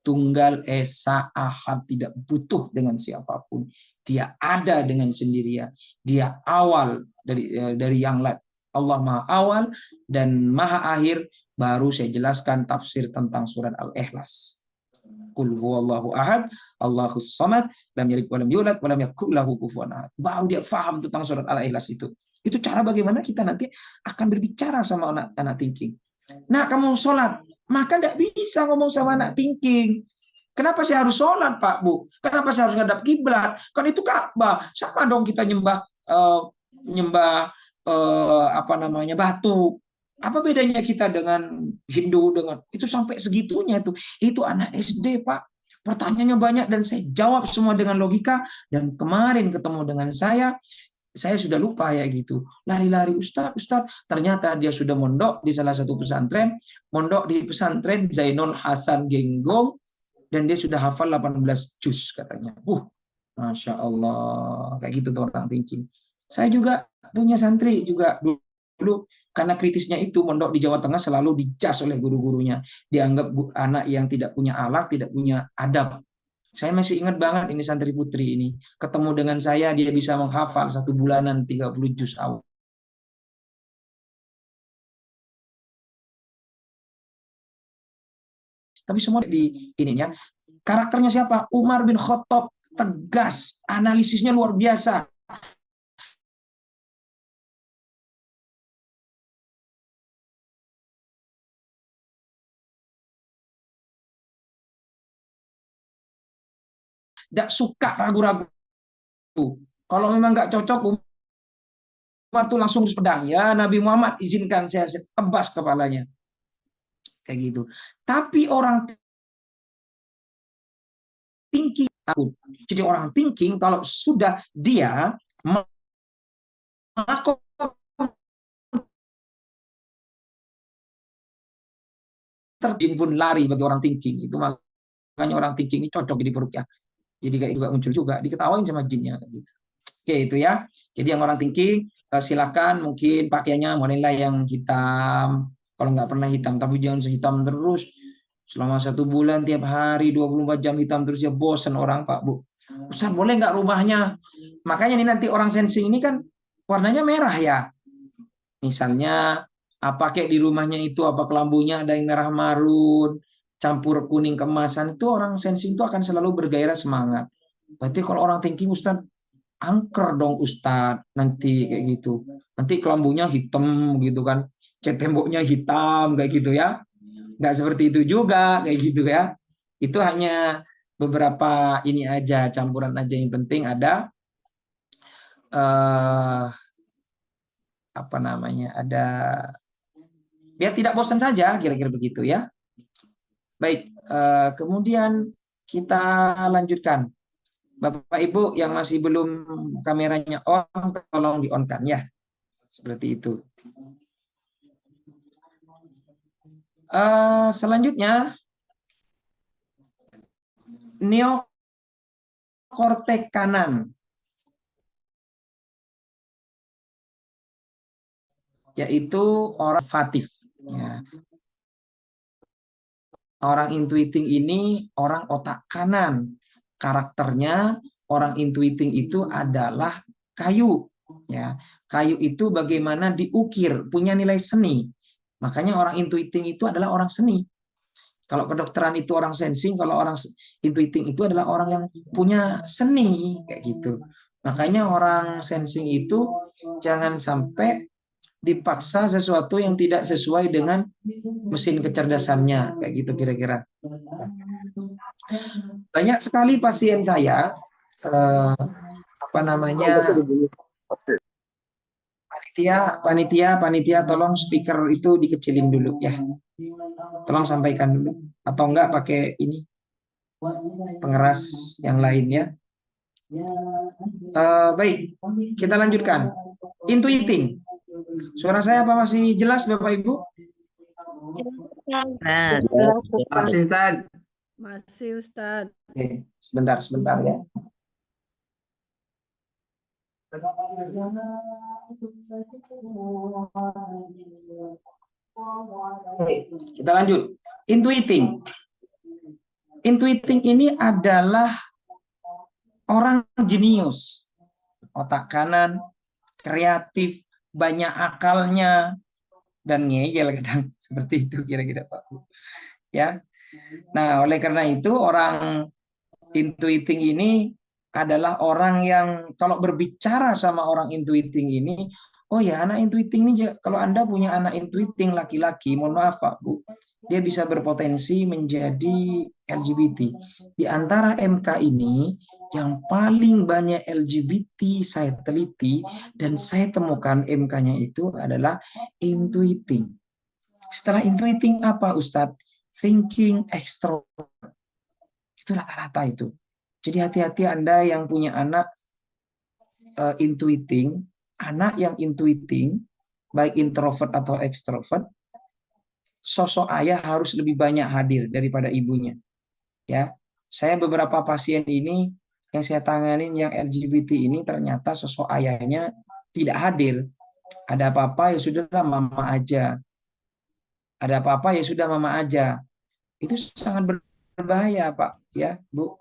Tunggal Esa Ahad, tidak butuh dengan siapapun. Dia ada dengan sendirinya. Dia awal dari yang lain. Allah Maha Awal dan Maha Akhir. Baru saya jelaskan tafsir tentang surat Al-Ikhlas. Qul huwallahu ahad, Allahus samad, lam yalid walam yulad walam yakul lahu kufuwan ahad. Baru dia paham tentang surat Al-Ikhlas itu. Itu cara bagaimana kita nanti akan berbicara sama anak thinking. Nah, kamu sholat, maka tidak bisa ngomong sama anak thinking. Kenapa saya harus sholat, Pak Bu? Kenapa saya harus ngadap kiblat? Kan itu Ka'bah. Sama dong kita nyembah apa namanya, batu. Apa bedanya kita dengan Hindu dengan itu sampai segitunya itu? Itu anak SD, Pak. Pertanyaannya banyak dan saya jawab semua dengan logika. Dan kemarin ketemu dengan saya sudah lupa ya gitu. Lari-lari Ustaz. Ternyata dia sudah mondok di salah satu pesantren. Mondok di pesantren Zainul Hasan Genggong. Dan dia sudah hafal 18 juz katanya. Masya Allah. Kayak gitu tuh orang thinking. Saya juga punya santri juga dulu. Karena kritisnya itu mondok di Jawa Tengah selalu dijas oleh guru-gurunya. Dianggap anak yang tidak punya akhlak, tidak punya adab. Saya masih ingat banget ini santri putri ini. Ketemu dengan saya, dia bisa menghafal 1 bulanan 30 juz awal. Tapi semua di ininya. Karakternya siapa? Umar bin Khattab. tegas, analisisnya luar biasa. Tidak suka ragu-ragu. Kalau memang nggak cocok, Umar tuh langsung pedang. Ya Nabi Muhammad, izinkan saya tebas kepalanya. Kayak gitu. Tapi orang thinking, jadi orang thinking kalau sudah dia terjun pun lari bagi orang thinking. Itu makanya orang thinking ini cocok jadi peruqyah. Jadi kayak juga muncul juga diketawain sama jinnya gitu. Oke, itu ya. Jadi yang orang thinking silakan mungkin pakaiannya modelnya yang hitam. Kalau nggak pernah hitam, tapi jangan hitam terus selama 1 bulan tiap hari 24 jam hitam terus, ya bosan orang Pak Bu. Ustaz boleh nggak rumahnya? Makanya nih nanti orang sensing ini kan warnanya merah ya. Misalnya apa kayak di rumahnya itu, apa kelambunya ada yang merah marun campur kuning kemasan, itu orang sensing itu akan selalu bergairah semangat. Berarti kalau orang thinking Ustaz angker dong Ustadz nanti kayak gitu, nanti kelambunya hitam gitu kan, cat temboknya hitam kayak gitu ya, nggak seperti itu juga kayak gitu ya. Itu hanya beberapa ini aja, campuran aja, yang penting ada apa namanya, ada biar tidak bosan saja, kira-kira begitu ya. Baik, kemudian kita lanjutkan. Bapak Ibu yang masih belum kameranya on, tolong di-on-kan ya. Seperti itu. Selanjutnya, neokortek kanan, yaitu orang fatif. Ya. Orang intuiting ini orang otak kanan. Karakternya orang intuiting itu adalah kayu. Ya, kayu itu bagaimana diukir, punya nilai seni. Makanya orang intuiting itu adalah orang seni. Kalau kedokteran itu orang sensing, kalau orang intuiting itu adalah orang yang punya seni kayak gitu. Makanya orang sensing itu jangan sampai dipaksa sesuatu yang tidak sesuai dengan mesin kecerdasannya kayak gitu kira-kira. Banyak sekali pasien saya apa namanya, panitia tolong speaker itu dikecilin dulu ya, tolong sampaikan dulu, atau enggak pakai ini pengeras yang lain ya. Baik, kita lanjutkan. Intuiting, suara saya apa masih jelas Bapak Ibu? Masih Ustaz. Masih Ustaz. Oke, sebentar ya. Oke, kita lanjut. Intuiting. Intuiting ini adalah orang jenius, otak kanan, kreatif, banyak akalnya, dan ngeyel kadang. Seperti itu kira-kira Pak Bu. Ya. Nah, oleh karena itu orang intuiting ini adalah orang yang kalau berbicara sama orang intuiting ini, oh ya anak intuiting ini, kalau Anda punya anak intuiting laki-laki, mohon maaf Pak Bu, dia bisa berpotensi menjadi LGBT. Di antara MK ini, yang paling banyak LGBT saya teliti dan saya temukan MK-nya itu adalah intuiting. Setelah intuiting apa Ustadz? Thinking extrovert. Itu rata-rata itu. Jadi hati-hati Anda yang punya anak intuiting, anak yang intuiting, baik introvert atau extrovert, sosok ayah harus lebih banyak hadir daripada ibunya. Ya, saya beberapa pasien ini yang saya tanganin yang LGBT ini ternyata sosok ayahnya tidak hadir. Ada apa-apa ya sudahlah mama aja. Ada apa-apa ya sudah mama aja. Itu sangat berbahaya Pak, ya Bu.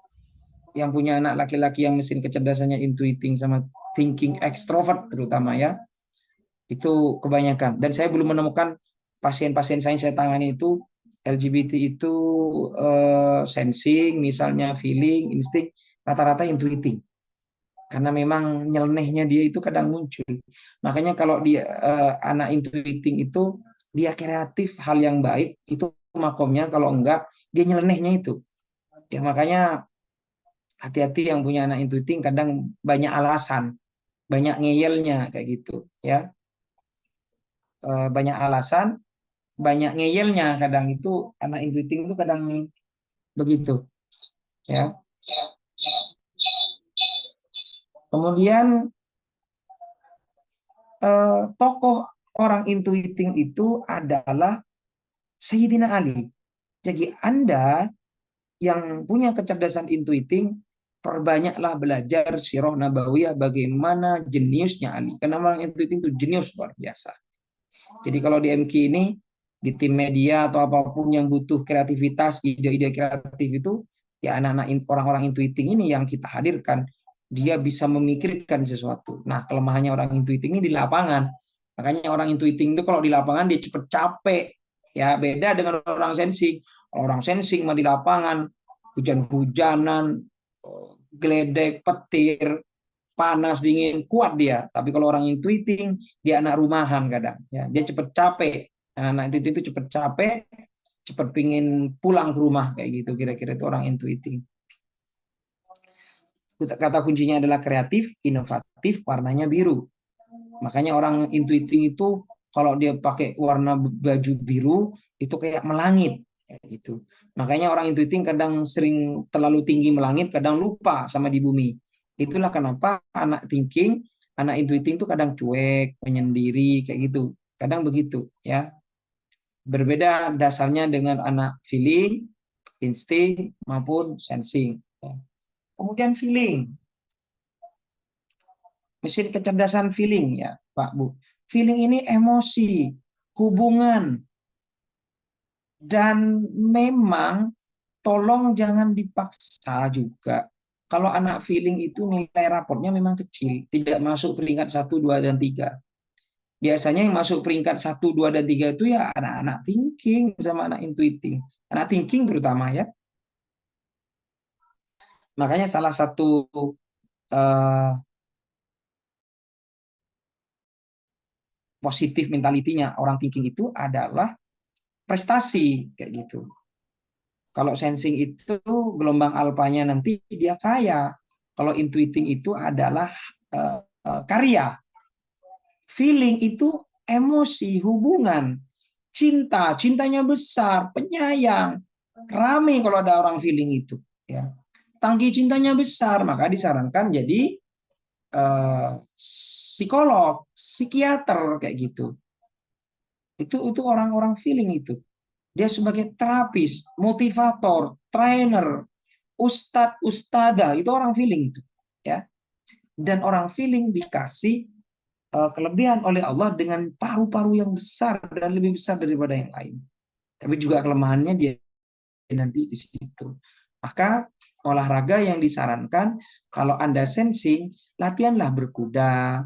Yang punya anak laki-laki yang mesin kecerdasannya intuiting sama thinking extrovert terutama ya. Itu kebanyakan. Dan saya belum menemukan pasien-pasien saya tangani itu LGBT itu sensing, misalnya feeling, insting, rata-rata intuiting. Karena memang nyelenehnya dia itu kadang muncul. Makanya kalau dia anak intuiting itu dia kreatif hal yang baik itu makomnya, kalau enggak dia nyelenehnya itu. Ya makanya hati-hati yang punya anak intuiting, kadang banyak alasan, banyak ngeyelnya kayak gitu ya. Banyak alasan, banyak ngeyelnya, kadang itu anak intuiting itu kadang begitu ya. Kemudian tokoh orang intuiting itu adalah Sayyidina Ali. Jadi Anda yang punya kecerdasan intuiting, perbanyaklah belajar sirah nabawiyah, bagaimana jeniusnya Ali. Karena orang intuiting itu jenius luar biasa. Jadi kalau di MQ ini, di tim media atau apapun yang butuh kreativitas, ide-ide kreatif itu, ya anak-anak orang-orang intuiting ini yang kita hadirkan, dia bisa memikirkan sesuatu. Nah, kelemahannya orang intuiting ini di lapangan. Makanya orang intuiting itu kalau di lapangan dia cepat capek. Ya, beda dengan orang sensing. Orang sensing mah di lapangan, hujan-hujanan, geledek, petir, panas, dingin, kuat dia. Tapi kalau orang intuiting, dia anak rumahan kadang. Ya, dia cepat capek. Anak intuiting itu cepat capek, cepat pingin pulang ke rumah kayak gitu. Kira-kira itu orang intuiting. Kata kuncinya adalah kreatif, inovatif, warnanya biru. Makanya orang intuiting itu kalau dia pakai warna baju biru itu kayak melangit gitu. Makanya orang intuiting kadang sering terlalu tinggi melangit, kadang lupa sama di bumi. Itulah kenapa anak thinking, anak intuiting itu kadang cuek, menyendiri kayak gitu. Kadang begitu ya. Berbeda dasarnya dengan anak feeling, insting maupun sensing. Kemudian feeling. Mesin kecerdasan feeling ya, Pak Bu. Feeling ini emosi, hubungan. Dan memang tolong jangan dipaksa juga. Kalau anak feeling itu nilai raportnya memang kecil, tidak masuk peringkat 1, 2, dan 3. Biasanya yang masuk peringkat 1, 2, dan 3 itu ya anak-anak thinking sama anak intuiting. Anak thinking terutama ya. Makanya salah satu positif mentalitinya orang thinking itu adalah prestasi kayak gitu. Kalau sensing itu gelombang alfanya nanti dia kaya. Kalau intuiting itu adalah karya. Feeling itu emosi, hubungan, cinta, cintanya besar, penyayang, rame kalau ada orang feeling itu. Ya. Tangki cintanya besar, maka disarankan jadi psikolog, psikiater kayak gitu. Itu orang-orang feeling itu. Dia sebagai terapis, motivator, trainer, ustadz, ustadzah, itu orang feeling itu, ya. Dan orang feeling dikasih kelebihan oleh Allah dengan paru-paru yang besar dan lebih besar daripada yang lain. Tapi juga kelemahannya dia nanti di situ. Maka olahraga yang disarankan kalau Anda sensing, latihanlah berkuda.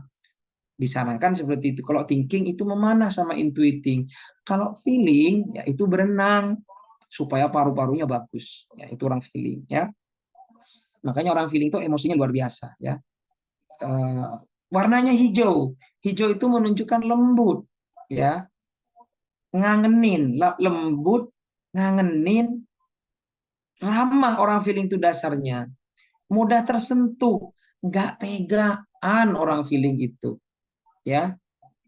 Disarankan seperti itu. Kalau thinking itu memanah sama intuiting. Kalau feeling ya itu berenang supaya paru-parunya bagus. Ya, itu orang feeling ya. Makanya orang feeling itu emosinya luar biasa ya. Warnanya hijau. Hijau itu menunjukkan lembut ya. Ngangenin, lembut, ngangenin, ramah orang feeling itu dasarnya. Mudah tersentuh, nggak tegaan orang feeling itu. Ya.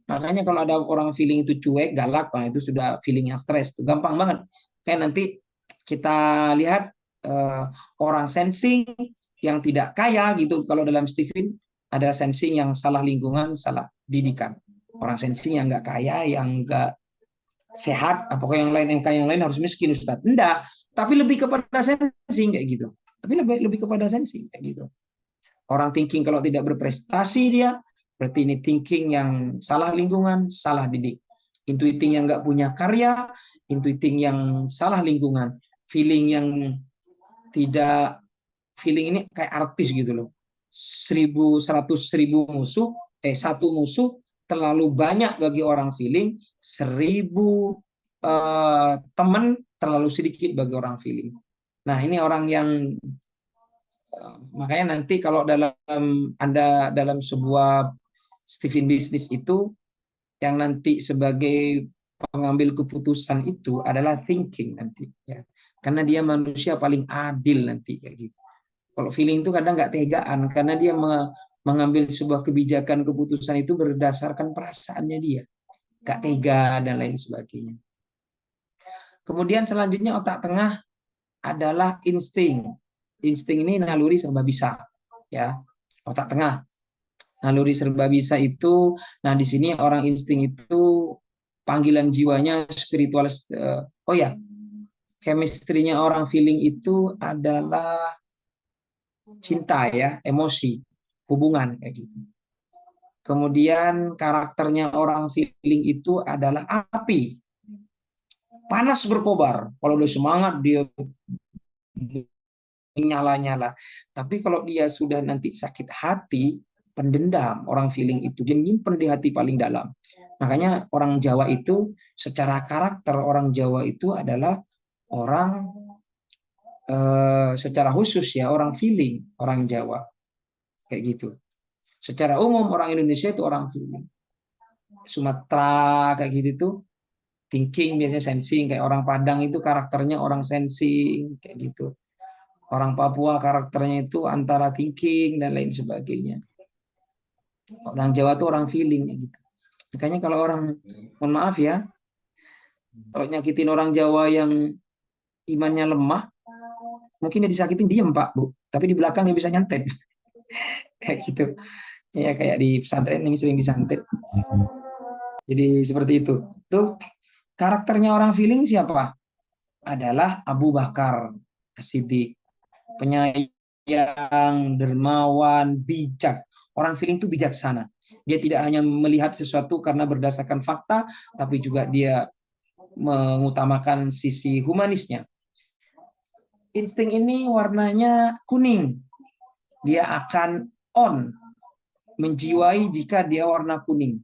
Makanya kalau ada orang feeling itu cuek, galak, nah itu sudah feeling yang stres. Itu gampang banget. Kayak nanti kita lihat orang sensing yang tidak kaya gitu. Kalau dalam Stephen ada sensing yang salah lingkungan, salah didikan. Orang sensing yang nggak kaya, yang nggak sehat, apakah yang lain MK yang lain harus miskin Ustaz? Enggak, tapi lebih kepada sensing kayak gitu. Tapi lebih kepada sensing kayak gitu. Orang thinking kalau tidak berprestasi dia, berarti ini thinking yang salah lingkungan, salah didik. Intuiting yang nggak punya karya, intuiting yang salah lingkungan. Feeling yang tidak, feeling ini kayak artis gitu loh. 100.000 musuh, satu musuh terlalu banyak bagi orang feeling, 1.000 teman terlalu sedikit bagi orang feeling. Nah ini orang yang Makanya nanti kalau Anda dalam sebuah Stephen Business itu, yang nanti sebagai pengambil keputusan itu adalah thinking nanti, ya. Karena dia manusia paling adil nanti kayak gitu. Kalau feeling itu kadang nggak tegaan, karena dia mengambil sebuah kebijakan keputusan itu berdasarkan perasaannya dia, nggak tega dan lain sebagainya. Kemudian selanjutnya otak tengah adalah insting. Insting ini naluri serba bisa, ya. Otak tengah, naluri serba bisa itu. Nah, di sini orang insting itu panggilan jiwanya spiritual. Oh ya, chemistry-nya orang feeling itu adalah cinta, ya, emosi, hubungan kayak gitu. Kemudian karakternya orang feeling itu adalah api, panas berkobar. Kalau udah semangat dia nyala-nyala. Tapi kalau dia sudah nanti sakit hati, pendendam, orang feeling itu dia nyimpen di hati paling dalam. Makanya orang Jawa itu secara karakter, orang Jawa itu adalah orang secara khusus, ya, orang feeling, orang Jawa kayak gitu. Secara umum orang Indonesia itu orang feeling. Sumatera kayak gitu tuh thinking, biasanya sensing. Kayak orang Padang itu karakternya orang sensing kayak gitu. Orang Papua karakternya itu antara thinking dan lain sebagainya. Orang Jawa tuh orang feeling gitu. Makanya kalau orang, mohon maaf ya, kalau nyakitin orang Jawa yang imannya lemah, mungkin dia disakitin diem Pak Bu, tapi di belakang dia bisa nyantet. Kayak gitu. Ya kayak di pesantren ini sering disantet. Jadi seperti itu. Tuh karakternya orang feeling siapa? Adalah Abu Bakar As-Siddiq. Penyayang, dermawan, bijak. Orang feeling itu bijaksana. Dia tidak hanya melihat sesuatu karena berdasarkan fakta, tapi juga dia mengutamakan sisi humanisnya. Insting ini warnanya kuning. Dia akan on, menjiwai jika dia warna kuning.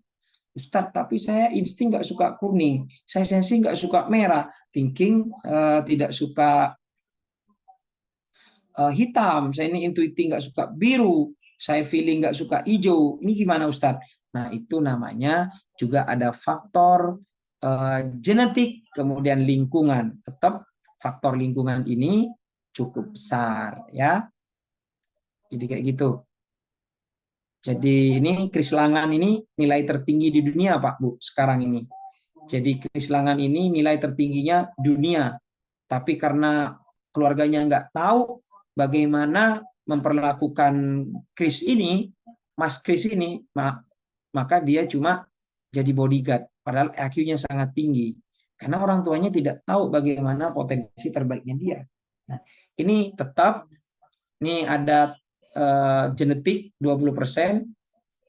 Ustadz, tapi saya insting nggak suka kuning. Saya sensi nggak suka merah. Thinking tidak suka hitam, saya ini intuitif nggak suka biru, saya feeling nggak suka hijau. Ini gimana Ustadz? Nah, itu namanya juga ada faktor genetik, kemudian lingkungan. Tetap faktor lingkungan ini cukup besar, ya. Jadi kayak gitu. Jadi ini Kris Langan ini nilai tertinggi di dunia Pak Bu sekarang ini. Jadi Kris Langan ini nilai tertingginya dunia. Tapi karena keluarganya nggak tahu bagaimana memperlakukan Kris ini, Mas Kris ini, maka dia cuma jadi bodyguard. Padahal IQ-nya sangat tinggi. Karena orang tuanya tidak tahu bagaimana potensi terbaiknya dia. Nah, ini tetap, ini ada genetik 20%,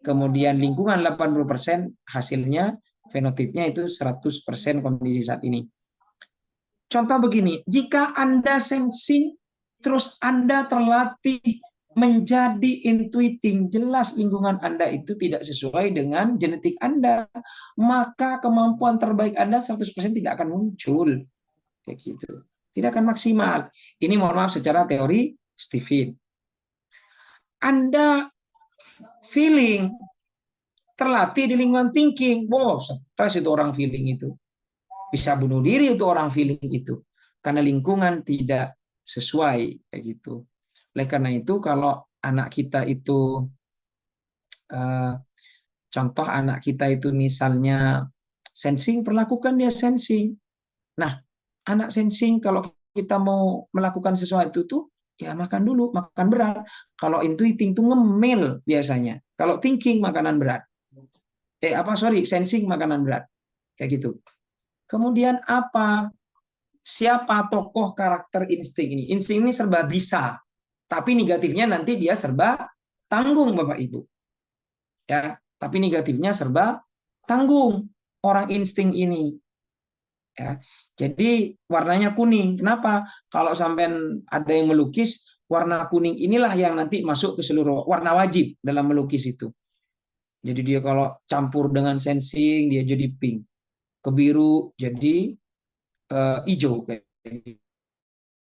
kemudian lingkungan 80%, hasilnya fenotipnya itu 100% kondisi saat ini. Contoh begini, jika Anda sensing, terus Anda terlatih menjadi intuiting, jelas lingkungan Anda itu tidak sesuai dengan genetik Anda, maka kemampuan terbaik Anda 100% tidak akan muncul. Kayak gitu. Tidak akan maksimal. Ini mohon maaf secara teori Stephen. Anda feeling, terlatih di lingkungan thinking, wow, stres itu orang feeling itu. Bisa bunuh diri itu orang feeling itu. Karena lingkungan tidak sesuai kayak gitu. Oleh karena itu kalau anak kita itu contoh anak kita itu misalnya sensing, perlakukan dia sensing. Nah, anak sensing kalau kita mau melakukan sesuatu itu ya makan dulu, makan berat. Kalau intuiting itu ngemil biasanya. Kalau thinking makanan berat. Sensing makanan berat. Kayak gitu. Kemudian apa? Siapa tokoh karakter insting ini? Insting ini serba bisa, tapi negatifnya nanti dia serba tanggung, Bapak Ibu. Ya, tapi negatifnya serba tanggung orang insting ini. Ya, jadi warnanya kuning. Kenapa? Kalau sampai ada yang melukis, warna kuning inilah yang nanti masuk ke seluruh warna wajib dalam melukis itu. Jadi dia kalau campur dengan sensing, dia jadi pink. Kebiru jadi hijau kayak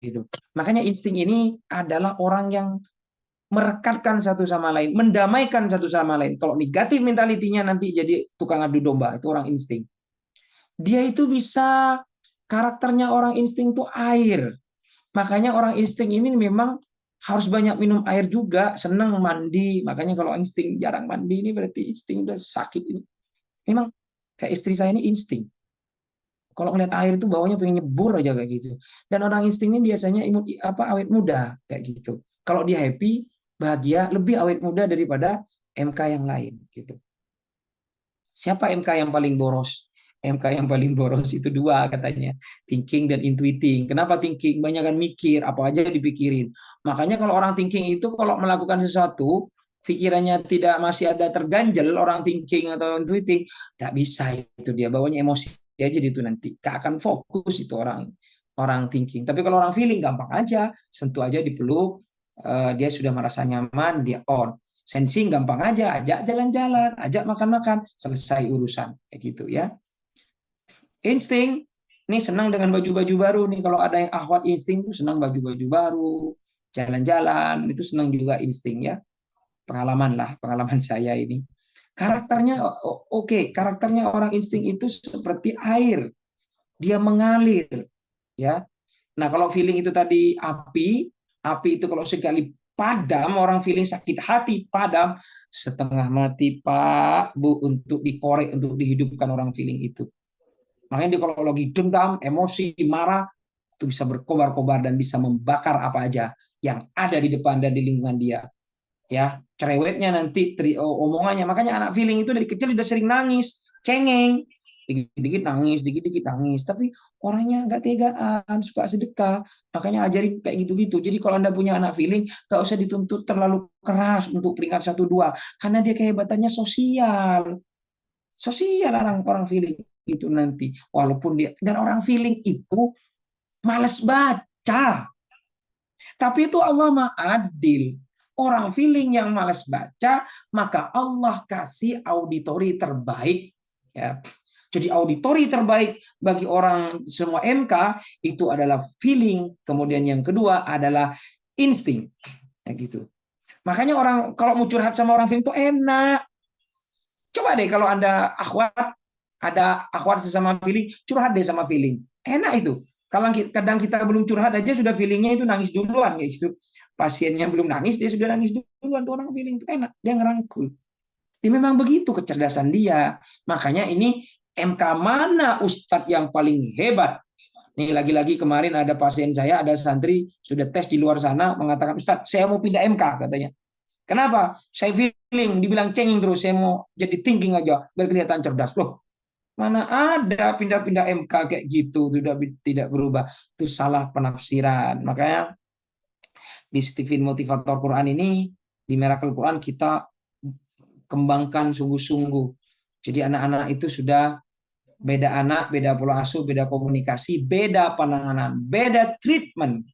gitu. Makanya insting ini adalah orang yang merekatkan satu sama lain, mendamaikan satu sama lain. Kalau negatif mentalitinya nanti jadi tukang adu domba, itu orang insting. Dia itu bisa, karakternya orang insting itu air. Makanya orang insting ini memang harus banyak minum air juga, senang mandi. Makanya kalau insting jarang mandi ini berarti insting udah sakit ini. Memang kayak istri saya ini insting. Kalau ngeliat air itu bawahnya pengen nyebur aja kayak gitu. Dan orang insting ini biasanya awet muda kayak gitu. Kalau dia happy, bahagia, lebih awet muda daripada MK yang lain gitu. Siapa MK yang paling boros? MK yang paling boros itu dua katanya, thinking dan intuiting. Kenapa thinking? Banyak kan mikir, apa aja dipikirin. Makanya kalau orang thinking itu kalau melakukan sesuatu, pikirannya tidak masih ada terganjel, orang thinking atau intuiting, tidak bisa itu dia, bawanya emosi aja itu nanti. Gak akan fokus itu orang thinking. Tapi kalau orang feeling gampang aja, sentuh aja dipeluk, dia sudah merasa nyaman, dia on. Sensing gampang aja, ajak jalan-jalan, ajak makan-makan, selesai urusan kayak gitu ya. Insting, ini senang dengan baju-baju baru nih. Kalau ada yang akhwat insting tuh senang baju-baju baru, jalan-jalan, itu senang juga insting ya. Pengalaman saya ini. Karakternya oke, karakternya orang insting itu seperti air. Dia mengalir ya. Nah, kalau feeling itu tadi api itu kalau sekali padam, orang feeling sakit hati, padam, setengah mati Pak, Bu, untuk dikorek, untuk dihidupkan orang feeling itu. Makanya dia kalau lagi dendam, emosi, marah, itu bisa berkobar-kobar dan bisa membakar apa aja yang ada di depan dan di lingkungan dia. Ya, cerewetnya nanti, omongannya. Makanya anak feeling itu dari kecil udah sering nangis, cengeng, dikit-dikit nangis, dikit-dikit nangis. Tapi orangnya nggak tegaan, suka sedekah. Makanya ajarin kayak gitu-gitu. Jadi kalau Anda punya anak feeling, nggak usah dituntut terlalu keras untuk peringkat 1-2. Karena dia kehebatannya sosial. Sosial orang feeling itu nanti. Walaupun dia, dan orang feeling itu males baca. Tapi itu Allah Maha Adil. Orang feeling yang malas baca, maka Allah kasih auditori terbaik. Ya. Jadi auditori terbaik bagi orang semua MK itu adalah feeling. Kemudian yang kedua adalah insting. Ya gitu. Makanya orang kalau mau curhat sama orang feeling itu enak. Coba deh kalau Anda ada akhwat sesama feeling, curhat deh sama feeling. Enak itu. Kalau kadang kita belum curhat aja sudah feelingnya itu nangis duluan kayak gitu. Pasiennya belum nangis, dia sudah nangis duluan. Tuh orang feeling itu enak, dia ngerangkul. Dia memang begitu kecerdasan dia. Makanya ini MK mana Ustadz yang paling hebat? Nih lagi-lagi kemarin ada pasien saya, ada santri sudah tes di luar sana mengatakan, Ustadz saya mau pindah MK katanya. Kenapa? Saya feeling, dibilang cengeng terus, saya mau jadi thinking aja, biar kelihatan cerdas. Loh, mana ada pindah-pindah MK kayak gitu, sudah tidak berubah. Itu salah penafsiran. Makanya di Stephen Motivator Quran ini, di Miracle Quran kita kembangkan sungguh-sungguh. Jadi anak-anak itu sudah beda anak, beda pola asuh, beda komunikasi, beda penanganan, beda treatment,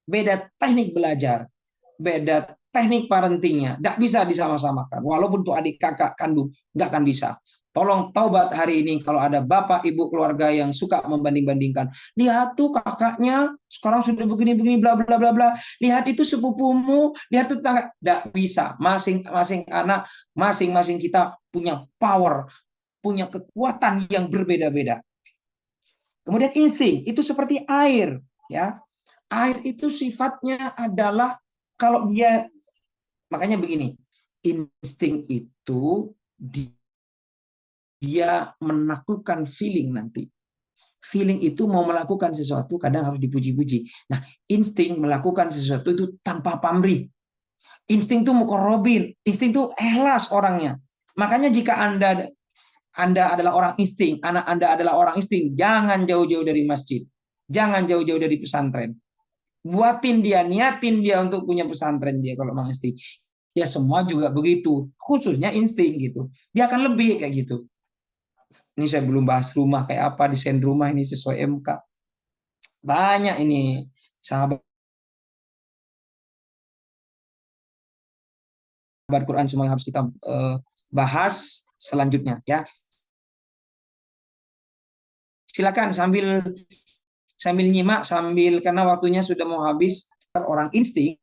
beda teknik belajar, beda teknik parentingnya. Nggak bisa disama-samakan. Walaupun tuh adik kakak kandung, nggak akan bisa. Tolong taubat hari ini kalau ada bapak ibu keluarga yang suka membanding-bandingkan. Lihat tuh kakaknya sekarang sudah begini-begini bla bla bla bla. Lihat itu sepupumu, lihat tuh tetangga. Tidak bisa. Masing-masing anak, masing-masing kita punya power, punya kekuatan yang berbeda-beda. Kemudian insting itu seperti air, ya. Air itu sifatnya adalah kalau dia, makanya begini, insting itu dia menaklukkan feeling nanti. Feeling itu mau melakukan sesuatu kadang harus dipuji-puji. Nah, insting melakukan sesuatu itu tanpa pamrih. Insting itu mukorobin, insting itu ikhlas orangnya. Makanya jika Anda adalah orang insting, anak Anda adalah orang insting, jangan jauh-jauh dari masjid. Jangan jauh-jauh dari pesantren. Buatin dia, niatin dia untuk punya pesantren dia kalau memang insting. Ya semua juga begitu, khususnya insting gitu. Dia akan lebih kayak gitu. Ini saya belum bahas rumah kayak apa, desain rumah ini sesuai MK. Banyak ini sahabat Quran semua yang harus kita bahas selanjutnya ya. Silakan sambil nyimak, sambil karena waktunya sudah mau habis. Orang insting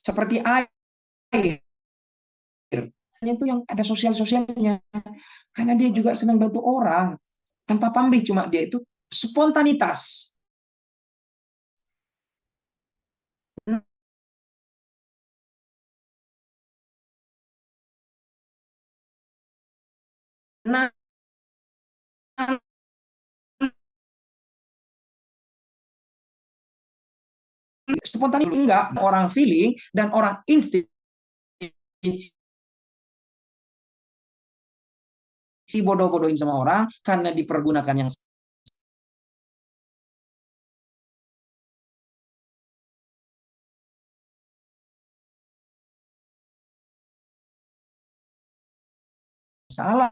seperti air. Itu yang ada sosial-sosialnya. Karena dia juga senang bantu orang. Tanpa pamrih, cuma dia itu spontanitas. Nah, spontan enggak, orang feeling dan orang insting dibodoh-bodohin sama orang karena dipergunakan yang salah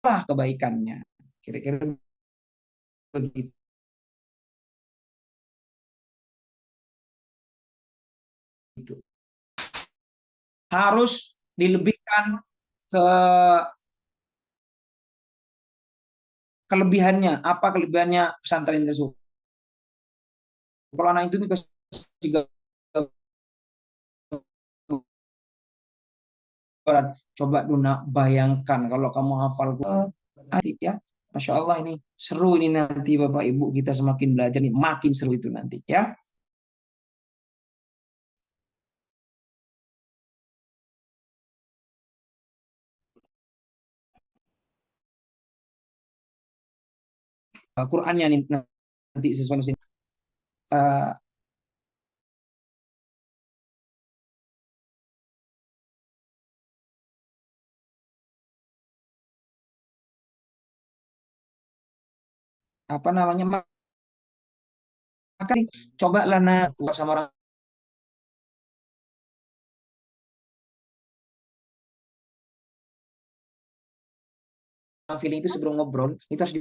kebaikannya. Kira-kira begitu. Harus dilebihkan ke kelebihannya. Apa kelebihannya pesantren tersebut? Kalau anak itu dikasih gambaran, coba Duna bayangkan kalau kamu hafal adik ya, Masya Allah ini seru ini nanti Bapak Ibu kita semakin belajar nih, makin seru itu nanti ya. Qurannya nih nanti sesuai sini. Apa namanya, maka coba lah nak sama orang feeling itu sebelum ngobrol itu harus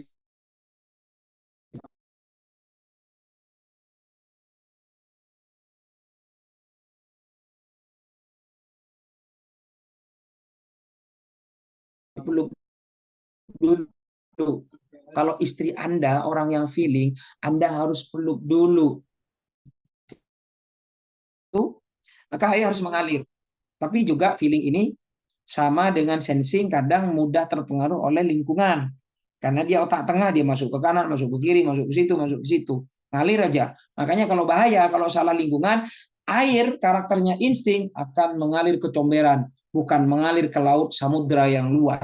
dipeluk dulu. Kalau istri Anda orang yang feeling, Anda harus peluk dulu. Maka air harus mengalir. Tapi juga feeling ini sama dengan sensing kadang mudah terpengaruh oleh lingkungan. Karena dia otak tengah, dia masuk ke kanan, masuk ke kiri, masuk ke situ, masuk ke situ. Ngalir aja. Makanya kalau bahaya, kalau salah lingkungan, air karakternya insting akan mengalir ke comberan, bukan mengalir ke laut samudra yang luas.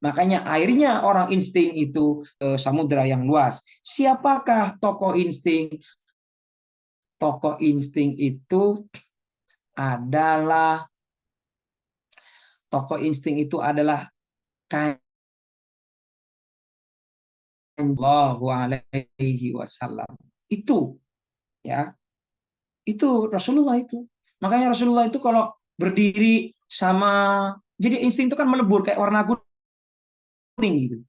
Makanya airnya orang insting itu samudra yang luas. Siapakah tokoh insting? Tokoh insting itu adalah Sallallahu alaihi wasallam. Itu ya. Itu Rasulullah itu. Makanya Rasulullah itu kalau berdiri sama, jadi insting itu kan melebur kayak warna kuning gitu.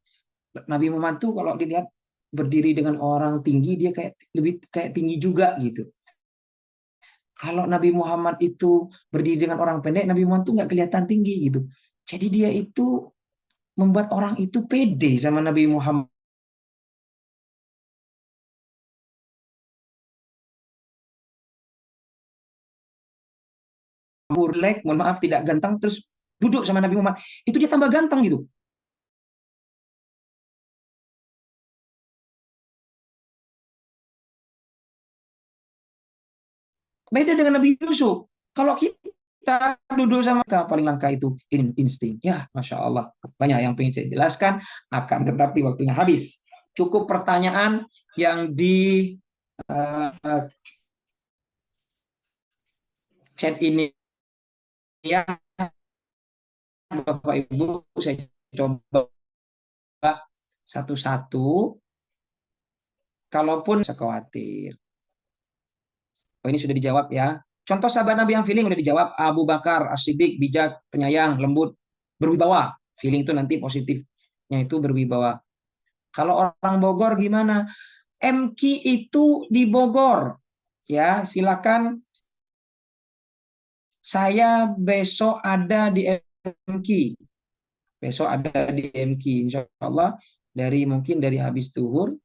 Nabi Muhammad tuh kalau dilihat berdiri dengan orang tinggi, dia kayak lebih kayak tinggi juga gitu. Kalau Nabi Muhammad itu berdiri dengan orang pendek, Nabi Muhammad tuh nggak kelihatan tinggi gitu. Jadi dia itu membuat orang itu pede sama Nabi Muhammad. Burlek, mohon maaf tidak ganteng, terus duduk sama Nabi Muhammad, itu dia tambah ganteng gitu. Beda dengan Nabi Yusuf. Kalau kita duduk sama paling langka itu insting. Ya, Masya Allah. Banyak yang ingin saya jelaskan, akan tetapi waktunya habis. Cukup pertanyaan yang di chat ini ya, Bapak Ibu, saya coba satu-satu. Kalaupun saya khawatir. Oh, ini sudah dijawab ya. Contoh sahabat Nabi yang feeling udah dijawab. Abu Bakar As-Siddiq, bijak, penyayang, lembut, berwibawa. Feeling itu nanti positifnya itu berwibawa. Kalau orang Bogor gimana? MQ itu di Bogor. Ya, silakan. Saya besok ada di MQ. Besok ada di MQ. Insya Allah mungkin dari habis zuhur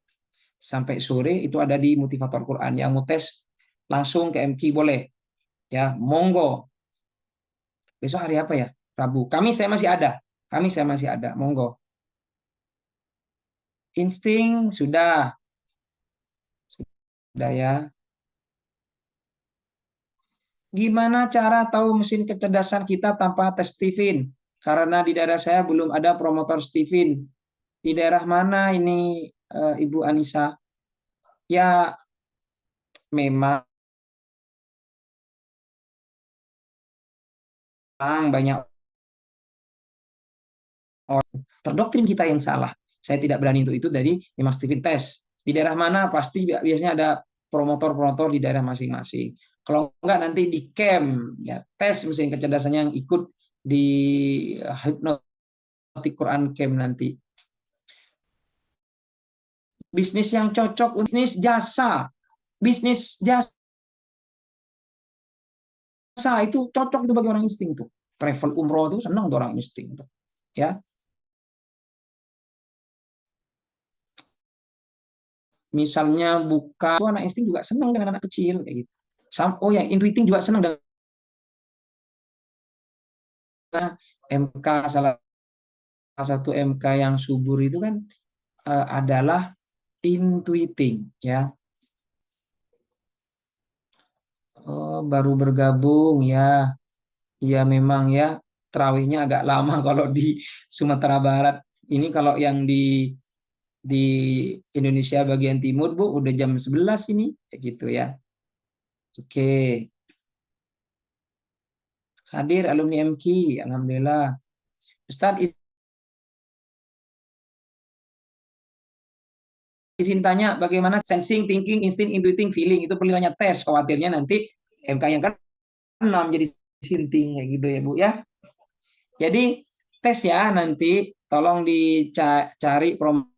sampai sore itu ada di Motivator Quran. Yang mau tes langsung ke MQ boleh. Ya, monggo. Besok hari apa ya? Rabu. Saya masih ada. Saya masih ada. Monggo. Insting sudah. Sudah ya. Gimana cara tahu mesin kecerdasan kita tanpa tes Stephen? Karena di daerah saya belum ada promotor Stephen. Di daerah mana ini Ibu Anissa? Ya memang banyak orang terdoktrin kita yang salah. Saya tidak berani untuk itu, dari memang Stephen tes. Di daerah mana pasti biasanya ada promotor-promotor di daerah masing-masing. Kalau enggak nanti di camp ya tes mesin kecerdasannya yang ikut di Hypnotic Quran Camp nanti. Bisnis yang cocok, bisnis jasa. Bisnis jasa itu cocok itu bagi orang insting tuh. Travel umroh itu senang tuh orang insting tuh. Ya. Misalnya buka, itu anak insting juga senang dengan anak kecil kayak gitu. Oh ya, intuiting juga senang dengan MK, salah satu MK yang subur itu kan adalah intuiting ya. Oh, baru bergabung ya. Ya memang ya, terawihnya agak lama kalau di Sumatera Barat. Ini kalau yang di Indonesia bagian timur, Bu, udah jam 11 ini kayak gitu ya. Oke. Hadir alumni MQ, alhamdulillah. Ustadz izin tanya bagaimana sensing, thinking, instinct, intuiting, feeling itu penilaiannya tes. Khawatirnya nanti MK yang kan 6 jadi sinting kayak gitu ya Bu ya. Jadi tes ya nanti tolong dicari promotor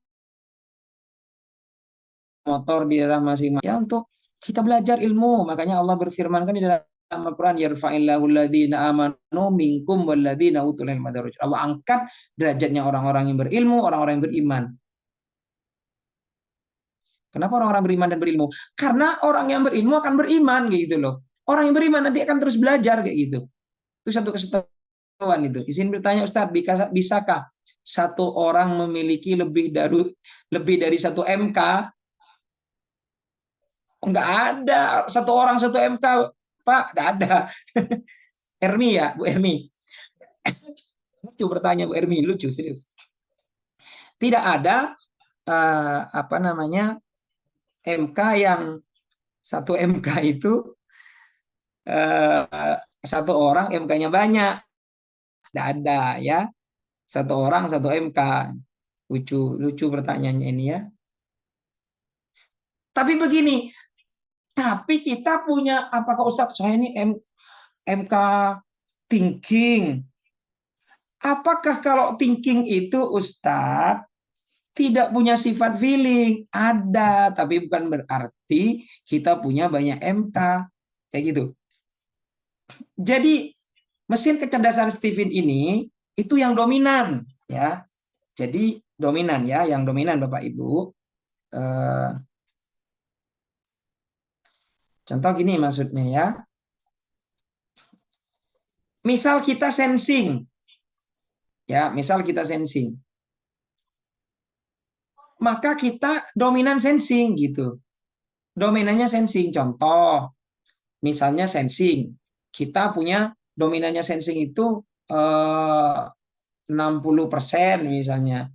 di daerah masing-masing ya untuk kita belajar ilmu. Makanya Allah berfirman kan di dalam Al-Quran, yarfa'illahu alladhina amanu minkum walladhina utul ilma darajat. Allah angkat derajatnya orang-orang yang berilmu, orang-orang yang beriman. Kenapa orang-orang beriman dan berilmu? Karena orang yang berilmu akan beriman kayak gitu loh. Orang yang beriman nanti akan terus belajar kayak gitu. Itu satu kesatuan itu. Izin bertanya Ustaz, bisakah satu orang memiliki lebih dari satu MK? Enggak ada satu orang satu MK, Pak, enggak ada. Ermi ya, Bu Ermi. Lucu bertanya Bu Ermi, lucu serius. Tidak ada apa namanya MK yang satu MK itu satu orang MK-nya banyak. Tidak ada ya. Satu orang satu MK. Lucu pertanyaannya ini ya. Tapi begini, tapi kita punya, apakah Ustadz saya ini MK thinking? Apakah kalau thinking itu Ustadz tidak punya sifat feeling? Ada, tapi bukan berarti kita punya banyak MK. Kayak gitu. Jadi mesin kecerdasan Stephen ini itu yang dominan ya. Jadi dominan ya, yang dominan Bapak Ibu. Contoh gini maksudnya ya. Misal kita sensing. Ya, misal kita sensing. Maka kita dominan sensing gitu. Dominannya sensing. Contoh, misalnya sensing. Kita punya dominannya sensing itu 60% misalnya.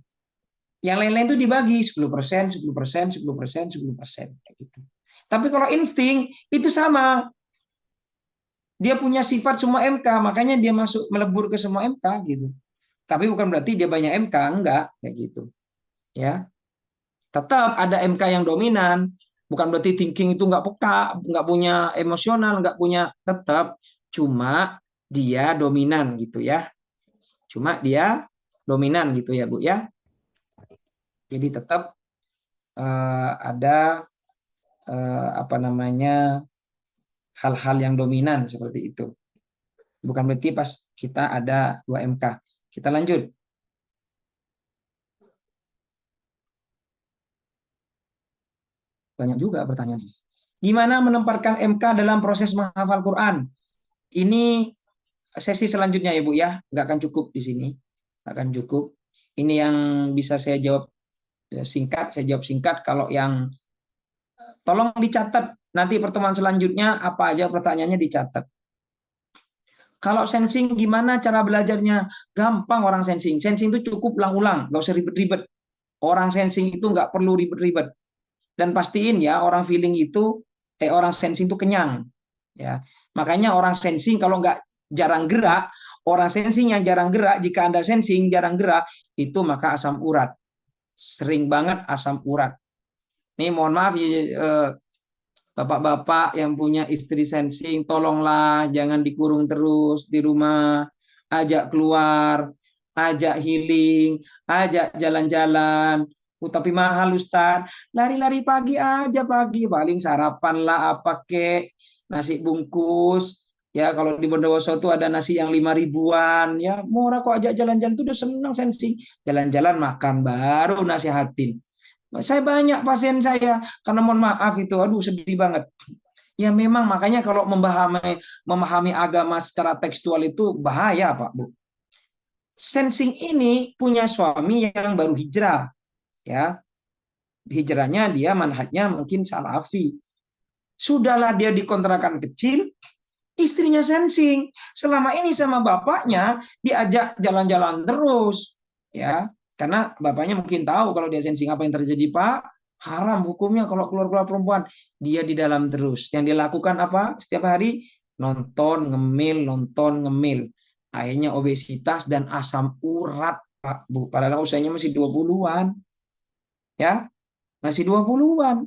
Yang lain-lain itu dibagi 10%, 10%, 10%, 10%. Gitu. Tapi kalau insting itu sama. Dia punya sifat semua MK, makanya dia melebur ke semua MK gitu. Tapi bukan berarti dia banyak MK, enggak kayak gitu. Ya. Tetap ada MK yang dominan, bukan berarti thinking itu enggak peka, enggak punya emosional, enggak punya, tetap cuma dia dominan gitu ya. Cuma dia dominan gitu ya, Bu ya. Jadi tetap ada apa namanya hal-hal yang dominan seperti itu. Bukan berarti pas kita ada 2 MK. Kita lanjut. Banyak juga pertanyaan. Gimana menempatkan MK dalam proses menghafal Quran? Ini sesi selanjutnya ya Bu ya, nggak akan cukup di sini, nggak akan cukup. Ini yang bisa saya jawab singkat, saya jawab singkat. Kalau yang tolong dicatat nanti pertemuan selanjutnya apa aja pertanyaannya dicatat. Kalau sensing gimana cara belajarnya? Gampang orang sensing. Sensing itu cukup ulang-ulang, nggak usah ribet-ribet. Orang sensing itu nggak perlu ribet-ribet. Dan pastiin ya orang feeling itu, orang sensing itu kenyang. Ya, makanya orang sensing kalau nggak jarang gerak, orang sensing yang jarang gerak, jika Anda sensing jarang gerak, itu maka asam urat. Sering banget asam urat. Nih mohon maaf bapak-bapak yang punya istri sensing, tolonglah jangan dikurung terus di rumah, ajak keluar, ajak healing, ajak jalan-jalan. Tapi mahal Ustaz, lari-lari pagi aja pagi, paling sarapan lah apa kek, nasi bungkus, ya kalau di Bondowoso tuh ada nasi yang 5 ribuan, ya murah kok, ajak jalan-jalan tuh udah seneng sensing, jalan-jalan makan baru nasihatin. Saya banyak pasien saya, karena mohon maaf itu, aduh sedih banget. Ya memang makanya kalau memahami agama secara tekstual itu bahaya Pak Bu. Sensing ini punya suami yang baru hijrah, ya hijrahnya dia manhajnya mungkin salafi. Sudahlah dia dikontrakan kecil, istrinya sensing. Selama ini sama bapaknya diajak jalan-jalan terus, ya. Karena bapaknya mungkin tahu kalau dia sensing apa yang terjadi Pak, haram hukumnya kalau keluar-keluar perempuan. Dia di dalam terus. yang dilakukan apa setiap hari? Nonton, ngemil. Akhirnya obesitas dan asam urat Pak Bu. Padahal usianya masih 20-an. Ya, masih 20-an.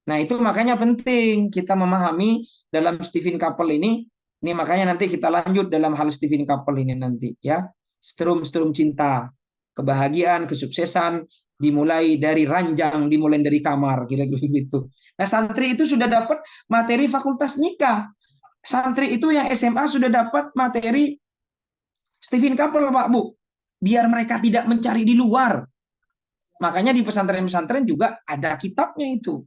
Nah, itu makanya penting kita memahami dalam Stephen Couple ini makanya nanti kita lanjut dalam hal Stephen Couple ini nanti ya. Strum cinta, kebahagiaan, kesuksesan dimulai dari ranjang, dimulai dari kamar, kira-kira begitu. Nah, santri itu sudah dapat materi fakultas nikah. Santri itu yang SMA sudah dapat materi Stephen Couple, Pak Bu. Biar mereka tidak mencari di luar. Makanya di pesantren-pesantren juga ada kitabnya itu.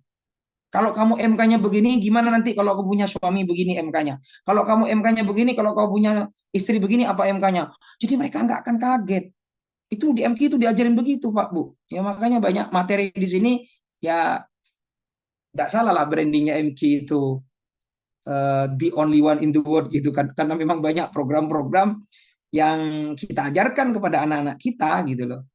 Kalau kamu MK-nya begini, gimana nanti kalau aku punya suami begini MK-nya? Kalau kamu MK-nya begini, kalau kamu punya istri begini, apa MK-nya? Jadi mereka nggak akan kaget. Itu di MK itu diajarin begitu, Pak Bu. Ya makanya banyak materi di sini, ya nggak salah lah brandingnya MK itu. The only one in the world gitu kan. Karena memang banyak program-program yang kita ajarkan kepada anak-anak kita gitu loh.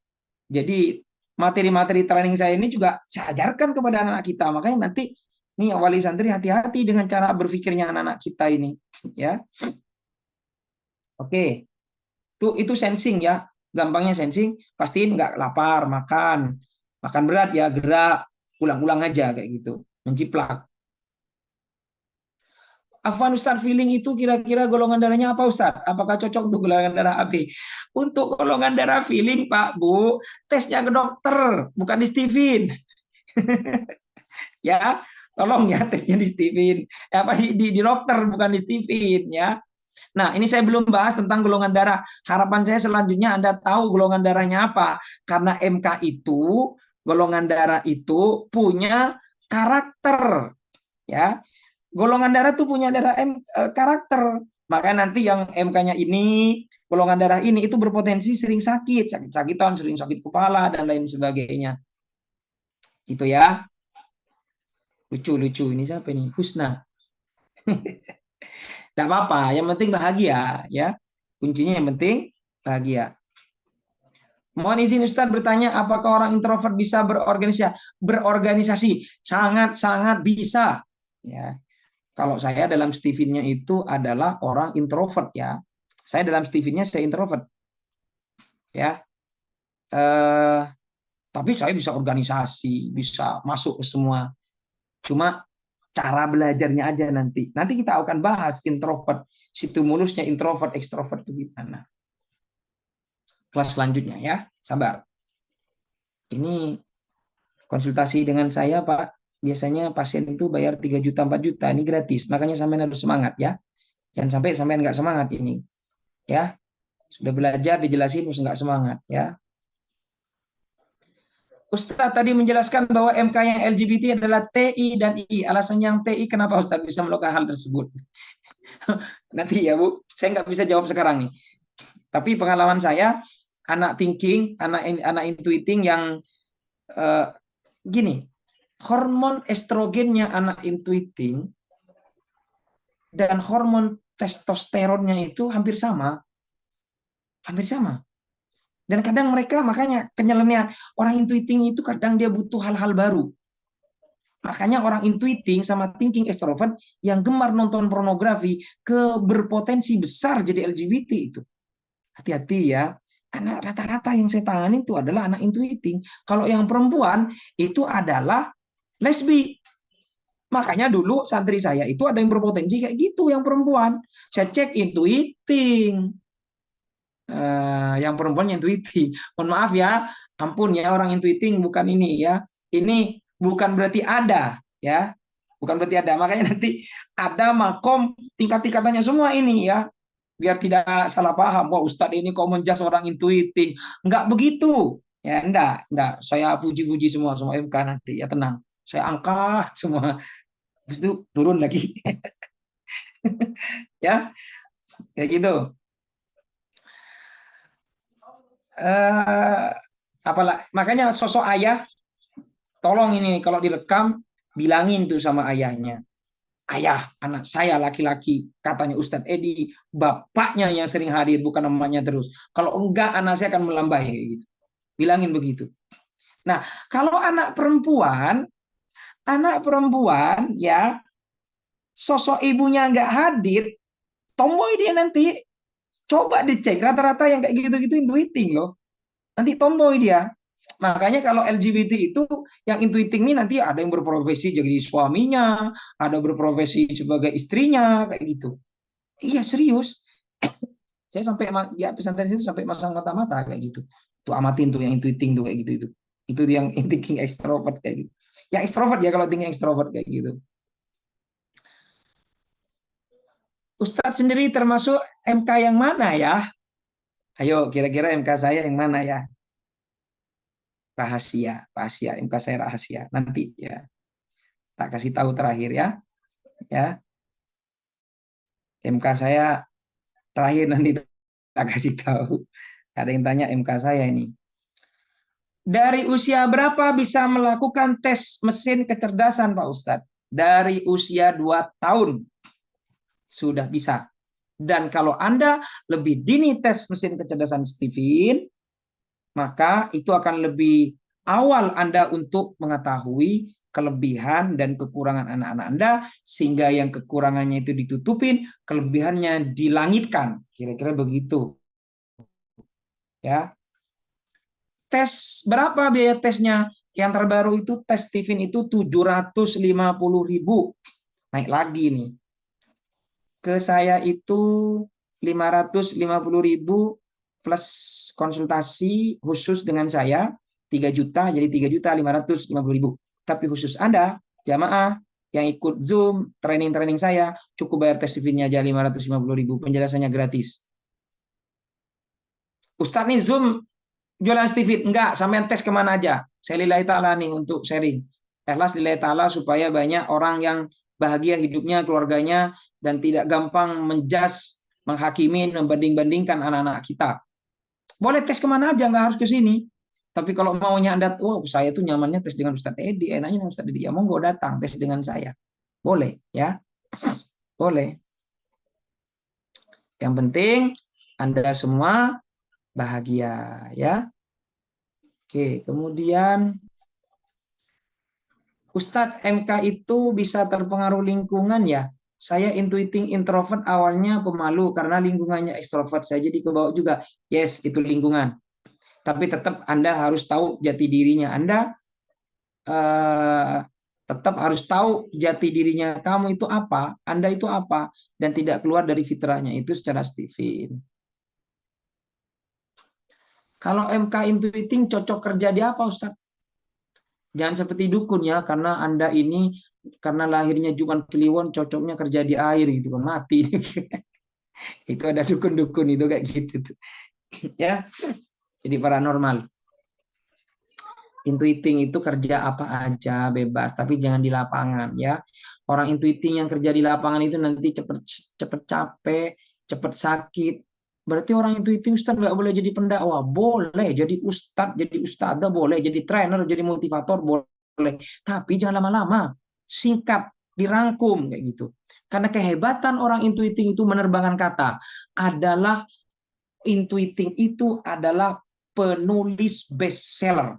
Jadi materi-materi training saya ini juga saya ajarkan kepada anak-anak kita. Makanya nanti nih wali santri hati-hati dengan cara berpikirnya anak-anak kita ini, ya. Oke. Itu sensing ya. Gampangnya sensing, pastiin nggak lapar, makan berat ya, gerak, ulang-ulang aja kayak gitu, menciplak. Afwan Ustaz, feeling itu kira-kira golongan darahnya apa Ustaz? Apakah cocok untuk golongan darah AB? Untuk golongan darah feeling Pak Bu, tesnya ke dokter, bukan di Stephen. Ya, tolong ya tesnya di Stephen. Di dokter, bukan di Stephen ya. Nah, ini saya belum bahas tentang golongan darah. Harapan saya selanjutnya Anda tahu golongan darahnya apa. Karena MK itu, golongan darah itu punya karakter. Ya, golongan darah tuh punya karakter. Maka nanti yang MK-nya ini, golongan darah ini itu berpotensi sering sakit-sakitan, sering sakit kepala dan lain sebagainya. Itu ya. Lucu-lucu ini siapa ini? Husna. Tidak apa-apa, yang penting bahagia ya. Kuncinya yang penting bahagia. Mohon izin Ustaz bertanya, apakah orang introvert bisa berorganisasi? Sangat-sangat bisa. Ya. Kalau saya dalam Stephen-nya itu adalah orang introvert ya. Saya dalam Stephen-nya saya introvert. Ya. Tapi saya bisa organisasi, bisa masuk ke semua. Cuma cara belajarnya aja nanti. Nanti kita akan bahas introvert, stimulusnya introvert, ekstrovert itu gimana. Kelas selanjutnya ya, sabar. Ini konsultasi dengan saya Pak. Biasanya pasien itu bayar 3 juta, 4 juta, ini gratis. Makanya sampean harus semangat ya. Jangan sampai sampean nggak semangat ini. Ya. Sudah belajar dijelasin terus nggak semangat ya. Ustadz tadi menjelaskan bahwa MK yang LGBT adalah TI dan I. Alasan yang TI kenapa Ustadz bisa melakukan hal tersebut? Nanti ya Bu, saya nggak bisa jawab sekarang nih. Tapi pengalaman saya, anak thinking, anak intuiting yang gini, hormon estrogennya anak intuiting dan hormon testosteronnya itu hampir sama. Hampir sama. Dan kadang mereka, makanya kenyalannya, orang intuiting itu kadang dia butuh hal-hal baru. Makanya orang intuiting sama thinking extrovert yang gemar nonton pornografi berpotensi besar jadi LGBT itu. Hati-hati ya, karena rata-rata yang saya tangani itu adalah anak intuiting. Kalau yang perempuan itu adalah lesbi. Makanya dulu santri saya itu ada yang berpotensi kayak gitu, yang perempuan. Saya cek intuiting. Yang perempuan intuiting. Mohon maaf ya, ampun ya, orang intuiting bukan ini ya. Ini bukan berarti ada ya. Bukan berarti ada. Makanya nanti ada makom tingkat-tingkatannya semua ini ya. Biar tidak salah paham. Wah, Ustadz ini kok menjas orang intuiting. Enggak begitu. Ya, enggak. Saya puji-puji semua MK nanti. Ya tenang. Saya angkat semua. Habis itu turun lagi. Ya, kayak gitu. Makanya sosok ayah, tolong ini kalau direkam bilangin tuh sama ayahnya. Ayah, anak saya laki-laki, katanya Ustadz Edi, bapaknya yang sering hadir, bukan emaknya terus. Kalau enggak, anak saya akan melambai kayak gitu. Bilangin begitu. Nah, kalau anak perempuan ya, sosok ibunya enggak hadir, tomboy dia nanti. Coba dicek, rata-rata yang kayak gitu-gitu intuiting loh. Nanti tomboy dia. Makanya kalau LGBT itu yang intuiting ini nanti ada yang berprofesi jadi suaminya, ada berprofesi sebagai istrinya, kayak gitu. Iya serius. Saya sampai ya pesantren itu sampai masang mata-mata kayak gitu. Tuh amatin tuh yang intuiting tuh kayak gitu itu. Itu yang thinking extrovert kayak gitu. Yang extrovert ya kalau thinking extrovert kayak gitu. Ustadz sendiri termasuk MK yang mana ya? Ayo kira-kira MK saya yang mana ya? Rahasia MK saya rahasia nanti ya, tak kasih tahu terakhir ya MK saya terakhir nanti tak kasih tahu. Ada yang tanya MK saya ini, dari usia berapa bisa melakukan tes mesin kecerdasan Pak Ustadz? Dari usia 2 tahun sudah bisa. Dan kalau Anda lebih dini tes mesin kecerdasan Stephen, maka itu akan lebih awal Anda untuk mengetahui kelebihan dan kekurangan anak-anak Anda, sehingga yang kekurangannya itu ditutupin, kelebihannya dilangitkan. Kira-kira begitu. Ya. Tes berapa biaya tesnya? Yang terbaru itu tes Stephen itu 750.000. Naik lagi nih. Ke saya itu 550.000 plus konsultasi khusus dengan saya 3 juta, jadi 3.550.000. Tapi khusus Anda jamaah yang ikut Zoom training saya cukup bayar tes CV-nya aja 550.000, penjelasannya gratis. Ustadz nih Zoom jualan CV enggak, sampean tes kemana aja? Saya lillahi ta'ala nih untuk sharing. Ikhlas lillahi ta'ala supaya banyak orang yang bahagia hidupnya, keluarganya, dan tidak gampang menjudge, menghakimi, membanding-bandingkan anak-anak kita. Boleh tes kemana aja, nggak harus ke sini. Tapi kalau maunya Anda, saya tuh nyamannya tes dengan Ustadz Edi, enaknya dengan Ustadz Edi, ya monggo datang tes dengan saya. Boleh, ya. Boleh. Yang penting Anda semua bahagia, ya. Oke, kemudian Ustadz, MK itu bisa terpengaruh lingkungan ya. Saya intuiting introvert awalnya pemalu karena lingkungannya ekstrovert. Saya jadi kebawa juga. Yes, itu lingkungan. Tapi tetap Anda harus tahu jati dirinya. Anda tetap harus tahu jati dirinya kamu itu apa, Anda itu apa, dan tidak keluar dari fitrahnya itu secara Stephen. Kalau MK intuiting cocok kerja di apa, Ustaz? Jangan seperti dukun ya, karena Anda ini karena lahirnya Jumat Kliwon cocoknya kerja di air gitu, mati. Itu ada dukun-dukun itu kayak gitu tuh. Ya. Jadi paranormal. Intuiting itu kerja apa aja bebas, tapi jangan di lapangan ya. Orang intuiting yang kerja di lapangan itu nanti cepet capek, cepet sakit. Berarti orang intuiting Ustadz nggak boleh jadi pendakwah, boleh jadi ustadz, jadi ustadzah boleh, jadi trainer, jadi motivator boleh. Tapi jangan lama-lama, singkat, dirangkum kayak gitu. Karena kehebatan orang intuiting itu menerbangkan kata adalah intuiting itu adalah penulis bestseller,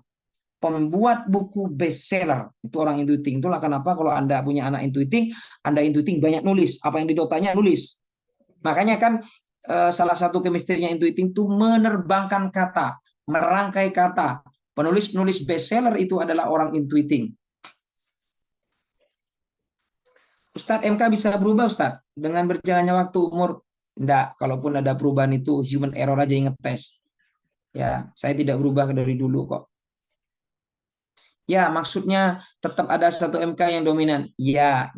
pembuat buku bestseller. Itu orang intuiting. Itulah kenapa kalau Anda punya anak intuiting, Anda intuiting banyak nulis. Apa yang di otaknya nulis. Makanya kan salah satu kemistrinya intuiting itu menerbangkan kata, merangkai kata. Penulis-penulis bestseller itu adalah orang intuiting. Ustadz, MK bisa berubah Ustadz dengan berjalannya waktu umur? Enggak, kalaupun ada perubahan itu human error aja yang ngetes. Ya, saya tidak berubah dari dulu kok. Ya, maksudnya tetap ada satu MK yang dominan. Ya,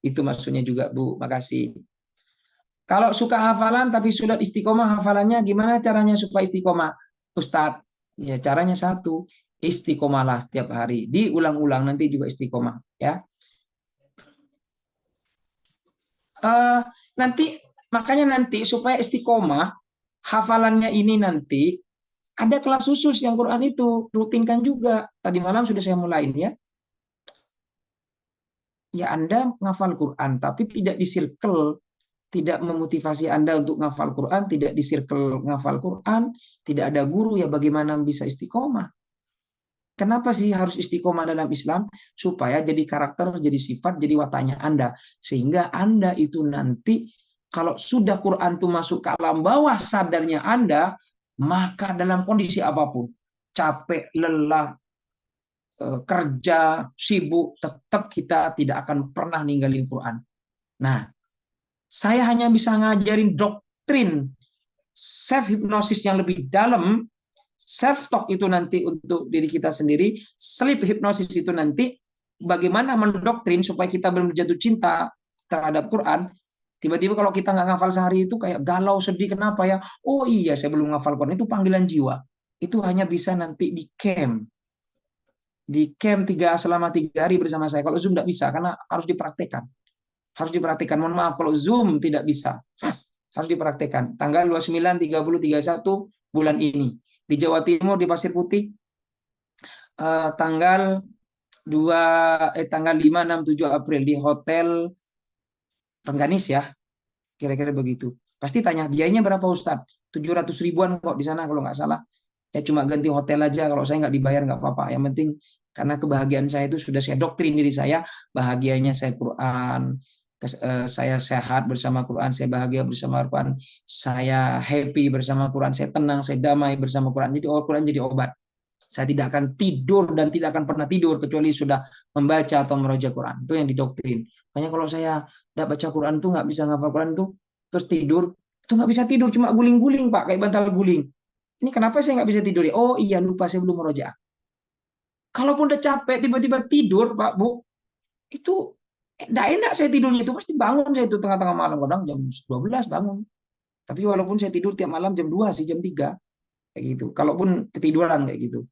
itu maksudnya juga Bu, makasih. Kalau suka hafalan tapi sudah istiqomah hafalannya, gimana caranya supaya istiqomah? Ustadz, ya caranya satu, istiqomahlah setiap hari. Diulang-ulang nanti juga istiqomah. Ya. Makanya nanti supaya istiqomah hafalannya ini nanti ada kelas khusus yang Quran itu rutinkan juga. Tadi malam sudah saya mulai ya. Ya Anda ngafal Quran tapi tidak di circle, tidak memotivasi Anda untuk ngafal Quran, tidak di circle ngafal Quran, tidak ada guru, ya bagaimana bisa istiqomah? Kenapa sih harus istiqomah dalam Islam? Supaya jadi karakter, jadi sifat, jadi wataknya Anda. Sehingga Anda itu nanti, kalau sudah Quran itu masuk ke alam bawah sadarnya Anda, maka dalam kondisi apapun, capek, lelah, kerja, sibuk, tetap kita tidak akan pernah ninggalin Quran. Nah, saya hanya bisa ngajarin doktrin self-hypnosis yang lebih dalam. Self-talk itu nanti untuk diri kita sendiri, sleep hypnosis itu nanti bagaimana mendoktrin supaya kita belum jatuh cinta terhadap Quran. Tiba-tiba kalau kita nggak ngafal sehari itu kayak galau, sedih, kenapa ya? Oh iya, saya belum ngafal Quran, itu panggilan jiwa. Itu hanya bisa nanti di camp. Di camp selama 3 hari bersama saya. Kalau Zoom tidak bisa, karena harus dipraktekkan. Harus dipraktekkan. Mohon maaf, kalau Zoom tidak bisa. Harus dipraktekkan. Tanggal 29, 30, 31 bulan ini. Di Jawa Timur, di Pasir Putih, tanggal 5, 6, 7 April di Hotel Rengganis ya, kira-kira begitu. Pasti tanya, biayanya berapa Ustadz? 700 ribuan kok di sana kalau nggak salah. Ya cuma ganti hotel aja, kalau saya nggak dibayar nggak apa-apa. Yang penting karena kebahagiaan saya itu sudah saya doktrin diri saya, bahagianya saya Quran, saya sehat bersama Quran, saya bahagia bersama Quran, saya happy bersama Quran, saya tenang, saya damai bersama Quran. Jadi Quran jadi obat. Saya tidak akan tidur dan tidak akan pernah tidur kecuali sudah membaca atau meroja Quran. Itu yang didoktrin. Makanya kalau saya tidak baca Quran tuh nggak bisa ngafal Quran tuh, terus tidur, itu nggak bisa tidur, cuma guling-guling Pak, kayak bantal guling. Ini kenapa saya nggak bisa tidur ya? Oh iya, lupa saya belum meroja. Kalaupun udah capek tiba-tiba tidur Pak Bu, itu tidak enak saya tidurnya, itu pasti bangun saya itu tengah-tengah malam, kadang jam 12 bangun. Tapi walaupun saya tidur tiap malam jam 2 sih, jam 3 kayak gitu. Kalaupun ketiduran kayak gitu.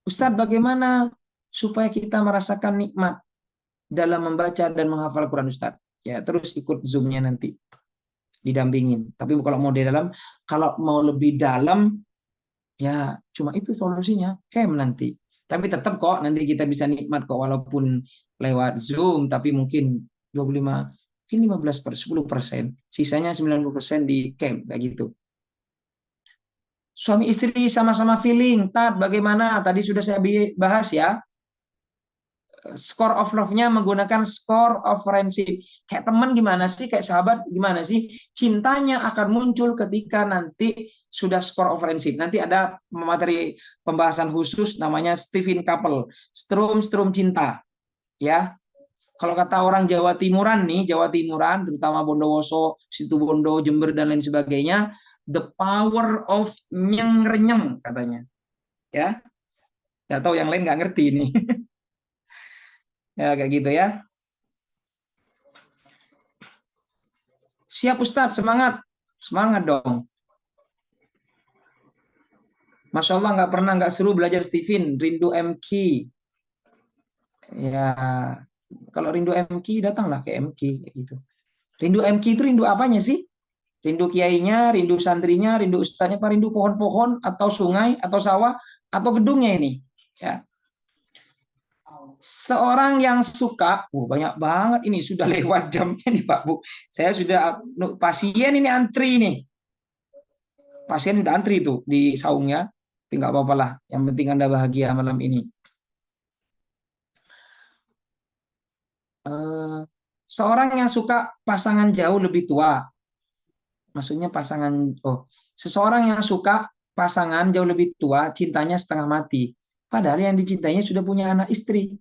Ustadz, bagaimana supaya kita merasakan nikmat dalam membaca dan menghafal Quran Ustadz? Ya, terus ikut Zoom-nya nanti didampingin. Tapi kalau mau di dalam, kalau mau lebih dalam, ya cuma itu solusinya, camp nanti. Tapi tetap kok nanti kita bisa nikmat kok walaupun lewat Zoom, tapi mungkin 25, mungkin 10%, sisanya 90% di camp kayak gitu. Suami istri sama-sama feeling, bagaimana? Tadi sudah saya bahas ya. Score of love-nya menggunakan score of friendship. Kayak teman gimana sih? Kayak sahabat gimana sih? Cintanya akan muncul ketika nanti sudah score of friendship. Nanti ada materi pembahasan khusus namanya Stephen Couple, Strum cinta. Ya. Kalau kata orang Jawa Timuran nih, Jawa Timuran, terutama Bondowoso, Situbondo, Jember dan lain sebagainya, the power of nyeng-renyeng katanya. Ya. Nggak tahu yang lain nggak ngerti ini. Ya kayak gitu ya. Siap Ustadz, semangat. Semangat dong. Masya Allah nggak seru belajar Stephen, rindu MQ. Ya, kalau rindu MQ datanglah ke MQ kayak gitu. Rindu MQ itu rindu apanya sih? Rindu kiainya, rindu santrinya, rindu ustaznya, apa rindu pohon-pohon atau sungai atau sawah atau gedungnya ini? Ya. Seorang yang suka, banyak banget ini sudah lewat jamnya nih Pak Bu. Saya sudah pasien ini antri nih. Pasien udah antri tuh di saungnya, tapi nggak apa-apa lah. Yang penting Anda bahagia malam ini. Seorang yang suka pasangan jauh lebih tua, maksudnya seseorang yang suka pasangan jauh lebih tua, cintanya setengah mati. Padahal yang dicintainya sudah punya anak istri.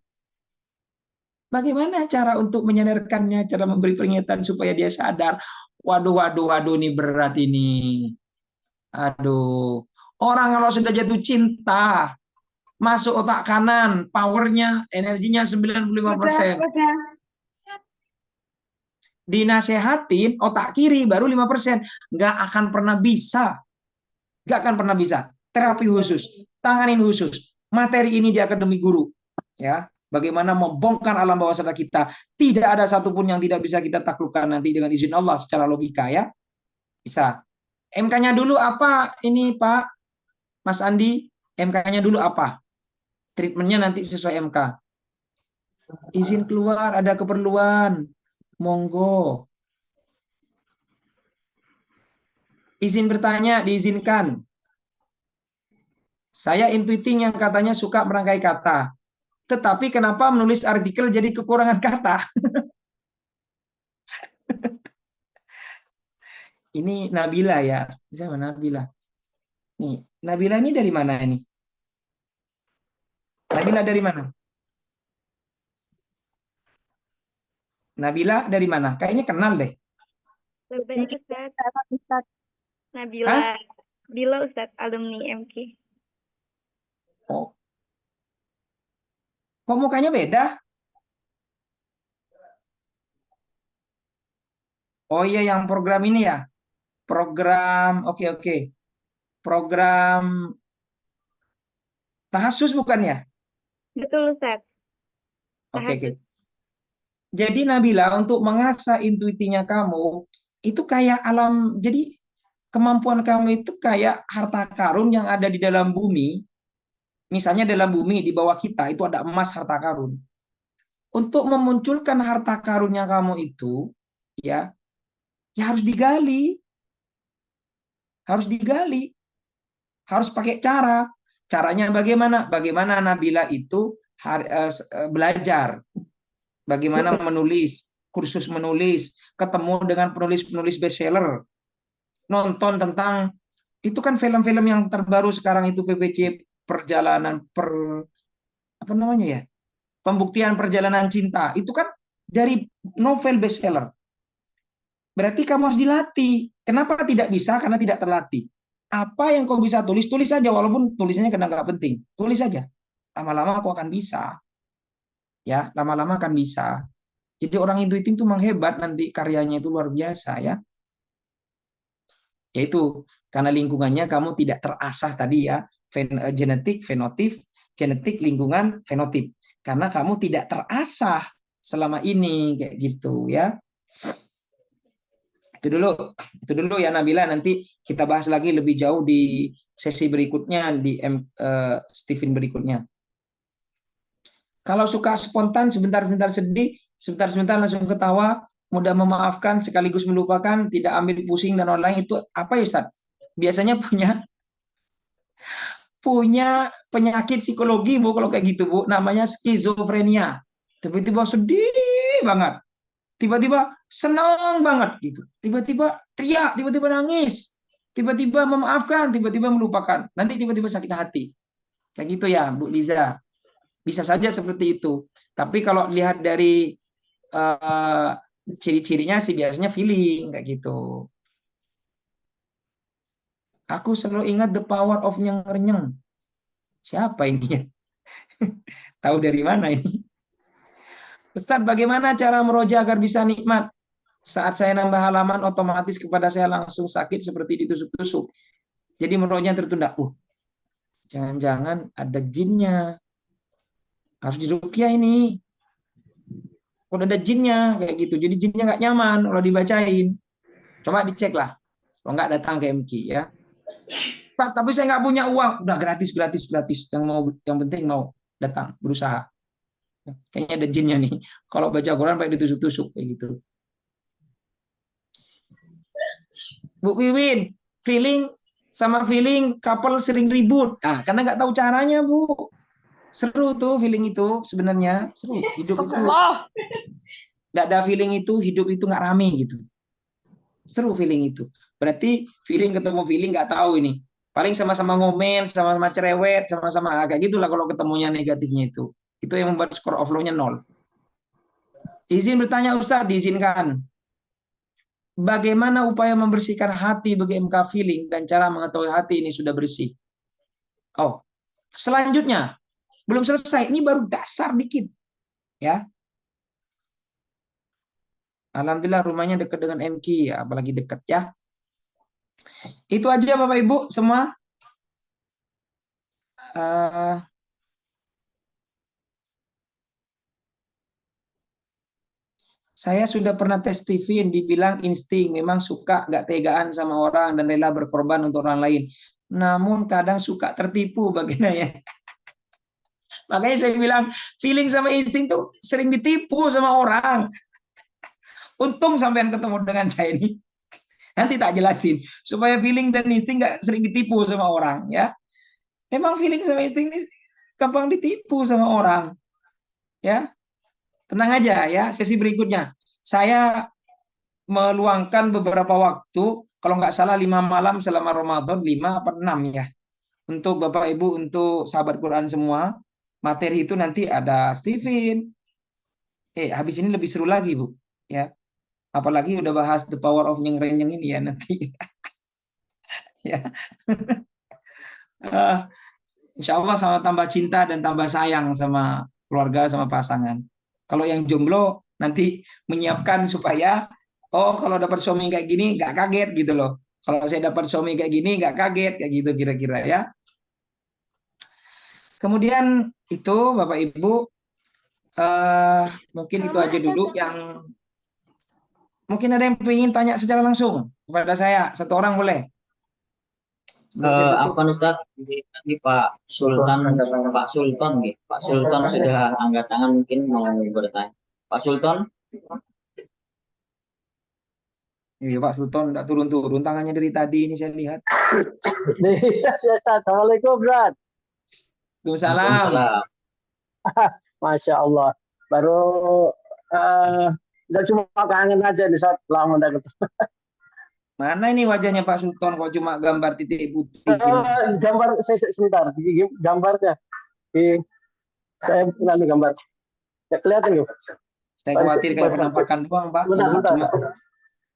Bagaimana cara untuk menyadarkannya, cara memberi peringatan supaya dia sadar? Waduh, ini berat ini. Aduh, orang kalau sudah jatuh cinta, masuk otak kanan, powernya, energinya 95%. Dinasehatin otak kiri baru 5%. Nggak akan pernah bisa. Nggak akan pernah bisa. Terapi khusus, tanganin khusus. Materi ini di Akademi Guru. Ya, bagaimana membongkar alam bawah sadar kita. Tidak ada satupun yang tidak bisa kita taklukkan nanti dengan izin Allah secara logika ya. Bisa. MK-nya dulu apa ini Pak Mas Andi? MK-nya dulu apa? Treatmentnya nanti sesuai MK. Izin keluar, ada keperluan. Monggo. Izin bertanya, diizinkan. Saya intuiting yang katanya suka merangkai kata. Tetapi kenapa menulis artikel jadi kekurangan kata? Ini Nabila ya. Siapa Nabila? Nih, Nabila ini dari mana ini? Nabila dari mana? Nabila dari mana? Kayaknya kenal deh. Baik, Ustaz. Nabila. Hah? Bila Ustaz, alumni MK. Oh. Kok mukanya beda? Oh iya, yang program ini ya? Program, oke. Program Tahasus bukan ya? Betul Ustaz. Oke. Jadi Nabila, untuk mengasah intuitinya kamu, itu kayak alam, jadi kemampuan kamu itu kayak harta karun yang ada di dalam bumi. Misalnya dalam bumi, di bawah kita, itu ada emas harta karun. Untuk memunculkan harta karunnya kamu itu, ya harus digali. Harus pakai cara. Caranya bagaimana? Bagaimana Nabila itu belajar. Bagaimana menulis, kursus menulis, ketemu dengan penulis-penulis bestseller, nonton tentang, itu kan film-film yang terbaru sekarang itu PPC perjalanan apa namanya ya? Pembuktian perjalanan cinta. Itu kan dari novel bestseller. Berarti kamu harus dilatih. Kenapa tidak bisa? Karena tidak terlatih. Apa yang kau bisa tulis saja, walaupun tulisannya kadang nggak penting. Tulis saja. Lama-lama kau akan bisa. Ya, lama-lama akan bisa. Jadi orang intuitif itu memang hebat, nanti karyanya itu luar biasa ya. Yaitu karena lingkungannya kamu tidak terasah tadi ya, genetik, fenotip, genetik, lingkungan, fenotip. Karena kamu tidak terasah selama ini kayak gitu ya. Itu dulu ya Nabila, nanti kita bahas lagi lebih jauh di sesi berikutnya, di Stephen berikutnya. Kalau suka spontan, sebentar-sebentar sedih, sebentar-sebentar langsung ketawa, mudah memaafkan sekaligus melupakan, tidak ambil pusing dan lain-lain, itu apa ya Ustaz? Biasanya punya penyakit psikologi Bu, kalau kayak gitu Bu, namanya skizofrenia. Tiba-tiba sedih banget, tiba-tiba senang banget gitu, tiba-tiba teriak, tiba-tiba nangis, tiba-tiba memaafkan, tiba-tiba melupakan, nanti tiba-tiba sakit hati. Kayak gitu ya Bu Liza. Bisa saja seperti itu. Tapi kalau lihat dari ciri-cirinya sih biasanya feeling kayak gitu. Aku selalu ingat the power of nyeng-nyeng. Siapa ini? Tahu dari mana ini? Ustaz, bagaimana cara meroja agar bisa nikmat? Saat saya nambah halaman, otomatis kepada saya langsung sakit seperti ditusuk-tusuk. Jadi meroja tertunda. Jangan-jangan ada jinnya. Harus diruqyah ini. Kalau ada jinnya kayak gitu, jadi jinnya nggak nyaman kalau dibacain. Coba dicek lah. Kalau nggak datang ke MK ya. Pak, tapi saya nggak punya uang. Udah gratis. Yang penting mau datang, berusaha. Kayaknya ada jinnya nih. Kalau baca Quran pakai ditusuk-tusuk kayak gitu. Bu Wiwin, feeling couple sering ribut. Nah, karena nggak tahu caranya, Bu. Seru tuh feeling itu sebenarnya. Seru. Hidup itu nggak ada feeling itu, hidup itu nggak rame gitu. Seru feeling itu. Berarti feeling ketemu feeling nggak tahu ini. Paling sama-sama ngomel, sama-sama cerewet, sama-sama agak gitulah kalau ketemunya negatifnya itu. Itu yang membuat skor offline-nya 0. Izin bertanya Ustaz, diizinkan. Bagaimana upaya membersihkan hati bagi MK feeling dan cara mengetahui hati ini sudah bersih? Oh, selanjutnya belum selesai. Ini baru dasar dikit, ya. Alhamdulillah rumahnya dekat dengan MK, ya, apalagi dekat ya. Itu aja Bapak Ibu semua. Saya sudah pernah tes TV yang dibilang insting, memang suka gak tegaan sama orang dan rela berkorban untuk orang lain. Namun kadang suka tertipu bagaimana. Makanya saya bilang feeling sama insting tuh sering ditipu sama orang. Untung sampean ketemu dengan saya ini. Nanti tak jelasin supaya feeling dan insting gak sering ditipu sama orang ya. Memang feeling sama insting ini gampang ditipu sama orang. Ya. Tenang aja ya, sesi berikutnya. Saya meluangkan beberapa waktu, kalau nggak salah 5 malam selama Ramadan, 5 apa 6 ya. Untuk Bapak Ibu, untuk sahabat Quran semua, materi itu nanti ada Stephen. Habis ini lebih seru lagi Bu. Ya. Apalagi udah bahas the power of nyeng-renyeng ini ya nanti. Ya. Insya Allah sama tambah cinta dan tambah sayang sama keluarga, sama pasangan. Kalau yang jomblo nanti menyiapkan supaya kalau dapat suami kayak gini nggak kaget gitu loh. Kalau saya dapat suami kayak gini nggak kaget kayak gitu kira-kira ya. Kemudian itu Bapak Ibu mungkin itu aja dulu yang mungkin ada yang ingin tanya secara langsung kepada saya, satu orang boleh. Apa Ustaz? Ini Pak Sultan gitu. Pak Sultan sudah angkat tangan mungkin mau bertanya. Pak Sultan? Iya Pak Sultan enggak turun-turun tangannya dari tadi ini saya lihat. Assalamualaikum, Brad. Waalaikumsalam. Masya Allah. Baru udah cuma kangen aja di saat lama udah ketemu. Mana ini wajahnya Pak Sultan kok cuma gambar titik putih gini? Gambar saya sebentar, gambarnya. Saya nanti gambar. Ya, kelihatan nggak? Saya khawatir kayak penampakan doang Pak. Bentar. Cuma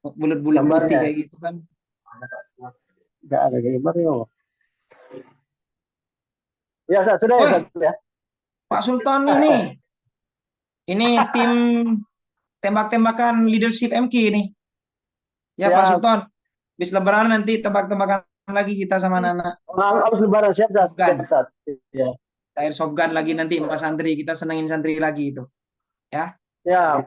bulat-bulat putih kayak gitu kan. Nggak ada gambarnya. Ya, sudah ya. Pak Sultan ini tim tembak-tembakan leadership MK ini. Ya Pak Sultan, habis lebaran nanti tembak-tembakan lagi kita sama anak-anak. Habis lebaran siap. Ya. Air shotgun lagi nanti Mas santri, kita senengin santri lagi itu. Ya. Ya.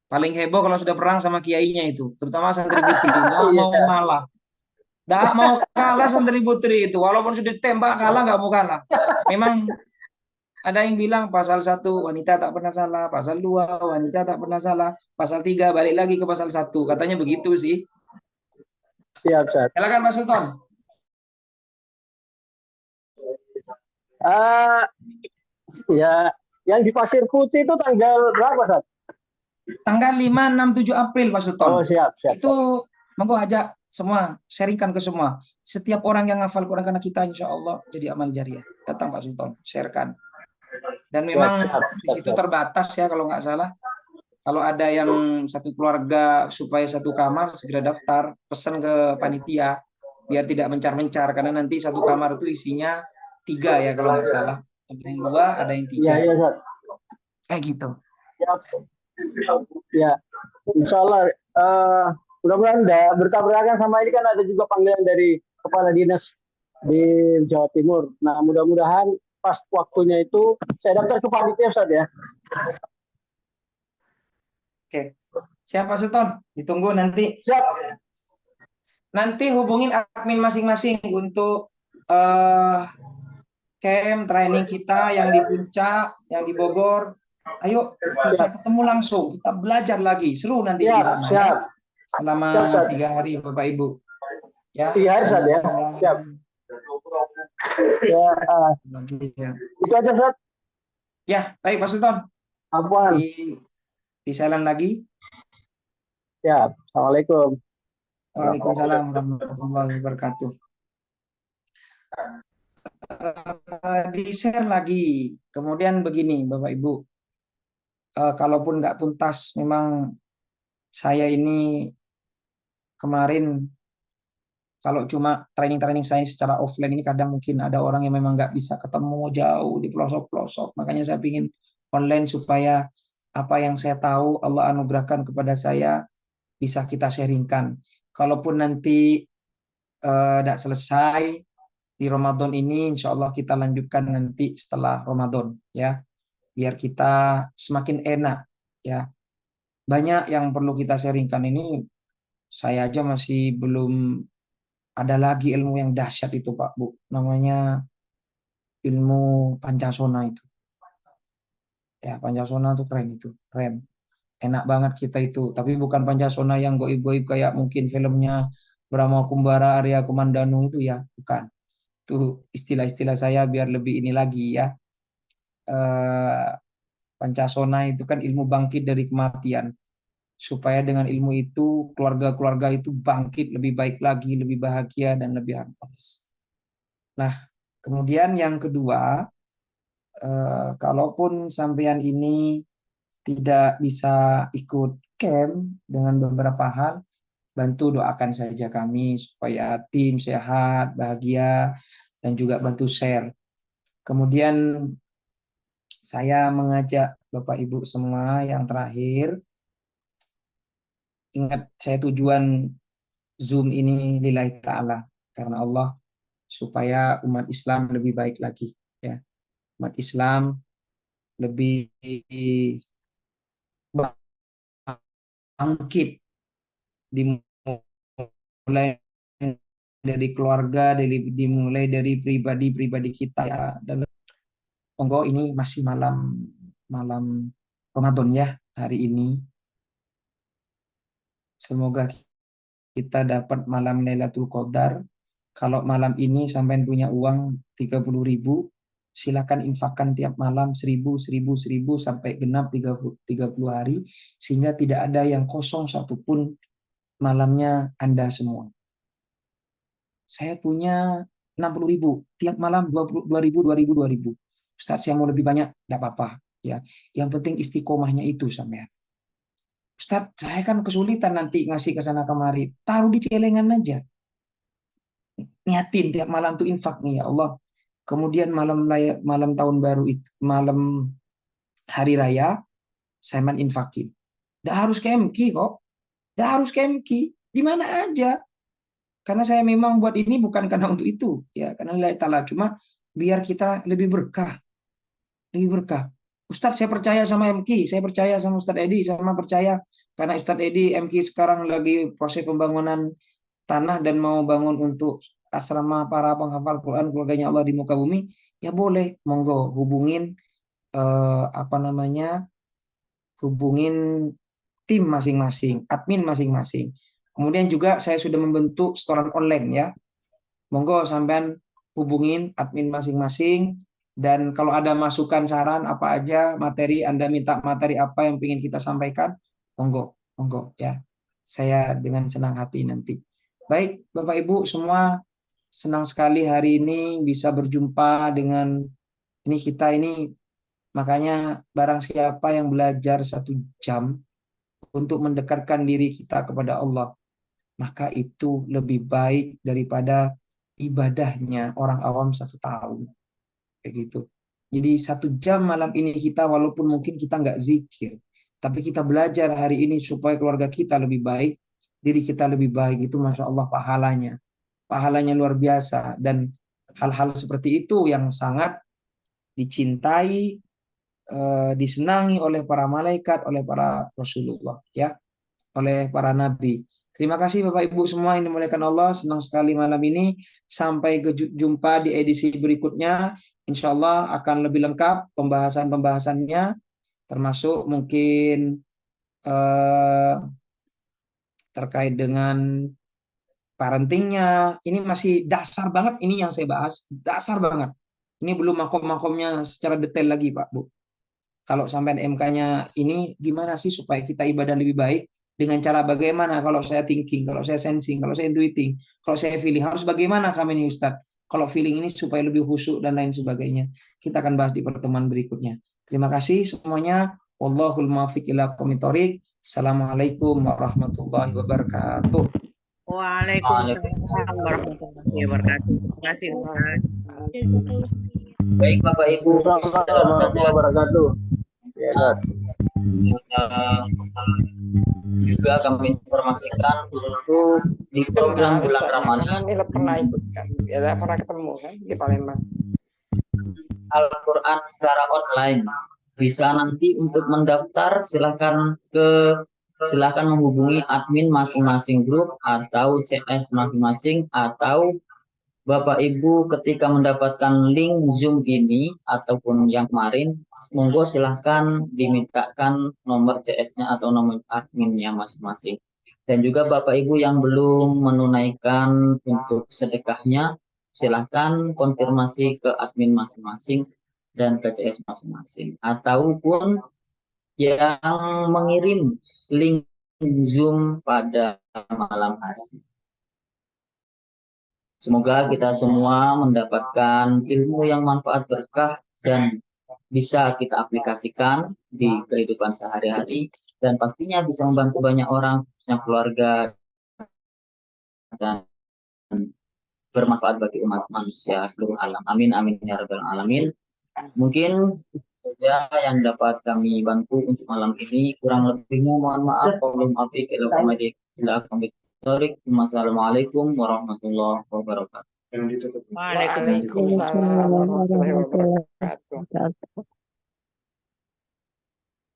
Paling heboh kalau sudah perang sama kiainya itu, terutama santri putri. Nggak mau kalah. Nggak mau kalah santri putri itu, walaupun sudah ditembak kalah nggak mau kalah. Memang ada yang bilang pasal 1 wanita tak pernah salah, pasal 2 wanita tak pernah salah, pasal 3 balik lagi ke pasal 1. Katanya begitu sih. Siap. Silakan Mas Sultan. Ya, yang di Pasir Putih itu tanggal berapa, Sat? Tanggal 5, 6, 7 April Pak Sultan. Oh, siap. Itu monggo ajak semua, sharingkan ke semua. Setiap orang yang hafal Quran karena kita insya Allah jadi amal jariah. Datang Pak Sultan, sharekan. Dan memang di situ terbatas ya kalau nggak salah. Kalau ada yang satu keluarga supaya satu kamar segera daftar, pesan ke panitia biar tidak mencar-mencar karena nanti satu kamar itu isinya 3 ya kalau nggak salah. Ada yang 2, ada yang 3. Iya. Kayak gitu. Ya, insya Allah. Mudah-mudahan bertabrakan sama ini kan ada juga panggilan dari kepala dinas di Jawa Timur. Nah, mudah-mudahan pas waktunya itu saya daftar ke panitia Ustaz ya. Oke. Siapa Sultan? Ditunggu nanti. Siap. Nanti hubungin admin masing-masing untuk camp training kita yang di Puncak, yang di Bogor. Ayo kita ketemu langsung, kita belajar lagi. Seru nanti di Siap, sana ya. siap. Selama Siap, Ustaz. 3 hari Bapak Ibu. Ya. 3 hari Ustaz ya. Siap. Ya, Ya. itu aja Ustaz. Ya, baik Pak Sultan. Apaan? Di silent lagi. Ya, Assalamualaikum. Waalaikumsalam warahmatullahi wabarakatuh. Di-share lagi. Kemudian begini, Bapak Ibu. Kalaupun nggak tuntas, memang saya ini kemarin kalau cuma training saya secara offline ini kadang mungkin ada orang yang memang nggak bisa ketemu jauh di pelosok-pelosok. Makanya saya ingin online supaya apa yang saya tahu Allah anugerahkan kepada saya bisa kita sharingkan. Kalaupun nanti tidak selesai di Ramadan ini, insya Allah kita lanjutkan nanti setelah Ramadan ya, biar kita semakin enak ya. Banyak yang perlu kita sharingkan ini. Saya aja masih belum ada lagi ilmu yang dahsyat itu Pak Bu, namanya ilmu Pancasona itu. Ya Pancasona itu keren itu, keren. Enak banget kita itu, tapi bukan Pancasona yang goib-goib kayak mungkin filmnya Brahma Kumbara, Arya Kumandanu itu ya, bukan. Itu istilah-istilah saya biar lebih ini lagi ya. Pancasona itu kan ilmu bangkit dari kematian. Supaya dengan ilmu itu keluarga-keluarga itu bangkit lebih baik lagi, lebih bahagia dan lebih harmonis. Nah, kemudian yang kedua, kalaupun sampean ini tidak bisa ikut camp dengan beberapa hal, bantu doakan saja kami supaya tim sehat, bahagia, dan juga bantu share. Kemudian saya mengajak Bapak Ibu semua yang terakhir, ingat saya tujuan Zoom ini lillahi ta'ala, karena Allah, supaya umat Islam lebih baik lagi ya. Umat Islam lebih bangkit, dimulai dari keluarga, dimulai dari pribadi-pribadi kita ya. Dan monggo ini masih malam Ramadan ya hari ini. Semoga kita dapat malam Lailatul Qadar. Kalau malam ini sampai punya uang 30.000, silakan infakkan tiap malam 1.000 sampai genap 30 hari, sehingga tidak ada yang kosong satupun malamnya Anda semua. Saya punya 60.000 tiap malam, 2.000. Ustaz, saya mau lebih banyak, tidak apa-apa ya. Yang penting istiqomahnya itu sampean. Ustaz, saya kan kesulitan nanti ngasih ke sana kemari. Taruh di celengan aja. Niatin tiap malam tuh infak nih ya Allah. Kemudian malam tahun baru itu, malam hari raya, saya infakin. Nggak harus ke MQ kok. Nggak harus ke MQ. Di mana aja. Karena saya memang buat ini bukan karena untuk itu. Ya, karena lillahi ta'ala. Cuma biar kita lebih berkah. Lebih berkah. Ustadz, saya percaya sama MQ, saya percaya sama Ustadz Edi, sama percaya karena Ustadz Edi MQ sekarang lagi proses pembangunan tanah dan mau bangun untuk asrama para penghafal Quran keluarganya Allah di muka bumi, ya boleh, monggo hubungin hubungin tim masing-masing, admin masing-masing. Kemudian juga saya sudah membentuk setoran online ya, monggo sampean hubungin admin masing-masing. Dan kalau ada masukan, saran, apa aja materi, Anda minta materi apa yang ingin kita sampaikan, monggo ya. Saya dengan senang hati nanti. Baik, Bapak Ibu semua, senang sekali hari ini bisa berjumpa dengan kita ini. Makanya barang siapa yang belajar 1 jam untuk mendekatkan diri kita kepada Allah, maka itu lebih baik daripada ibadahnya orang awam 1 tahun. Kayak gitu. Jadi 1 jam malam ini kita, walaupun mungkin kita nggak zikir, tapi kita belajar hari ini supaya keluarga kita lebih baik, diri kita lebih baik, itu Masya Allah pahalanya luar biasa. Dan Hal-hal seperti itu yang sangat dicintai, disenangi oleh para malaikat, oleh para Rasulullah, ya, oleh para nabi. Terima kasih Bapak Ibu semua yang dimuliakan Allah. Senang sekali malam ini. Sampai jumpa di edisi berikutnya. Insya Allah akan lebih lengkap pembahasan-pembahasannya, termasuk mungkin terkait dengan parentingnya. Ini masih dasar banget ini yang saya bahas. Dasar banget. Ini belum makom-makomnya secara detail lagi Pak Bu. Kalau sampai MK-nya ini gimana sih supaya kita ibadah lebih baik, dengan cara bagaimana, kalau saya thinking, kalau saya sensing, kalau saya intuiting, kalau saya feeling, harus bagaimana kami ini Ustadz, kalau feeling ini supaya lebih khusyuk dan lain sebagainya. Kita akan bahas di pertemuan berikutnya. Terima kasih semuanya. Wallahul muwaffiq ila aqwamit thoriq. Assalamualaikum warahmatullahi wabarakatuh. Waalaikumsalam warahmatullahi wabarakatuh. Terima kasih Ustaz. Jazakallah. Baik Bapak Ibu, Assalamualaikum warahmatullahi wabarakatuh. Ya, Ustaz. juga kami informasikan untuk di program Kenal, bulan Ustaz. Ramadan Kami pernah ikut kan, ya pernah ketemu kan di Palembang. Al-Quran secara online. Bisa nanti untuk mendaftar silahkan menghubungi admin masing-masing grup atau CS masing-masing, atau Bapak Ibu ketika mendapatkan link Zoom ini ataupun yang kemarin, monggo silahkan dimintakan nomor CS-nya atau nomor adminnya masing-masing. Dan juga Bapak Ibu yang belum menunaikan untuk sedekahnya, silahkan konfirmasi ke admin masing-masing dan ke CS masing-masing. Ataupun yang mengirim link Zoom pada malam hari. Semoga kita semua mendapatkan ilmu yang manfaat berkah dan bisa kita aplikasikan di kehidupan sehari-hari, dan pastinya bisa membantu banyak orang, banyak keluarga, dan bermanfaat bagi umat manusia seluruh alam. Amin, amin, ya rabbal alamin. Mungkin saja yang dapat kami bantu untuk malam ini. Kurang lebihnya mohon maaf. Wassalamualaikum warahmatullahi wabarakatuh. Waalaikumsalam warahmatullahi wabarakatuh.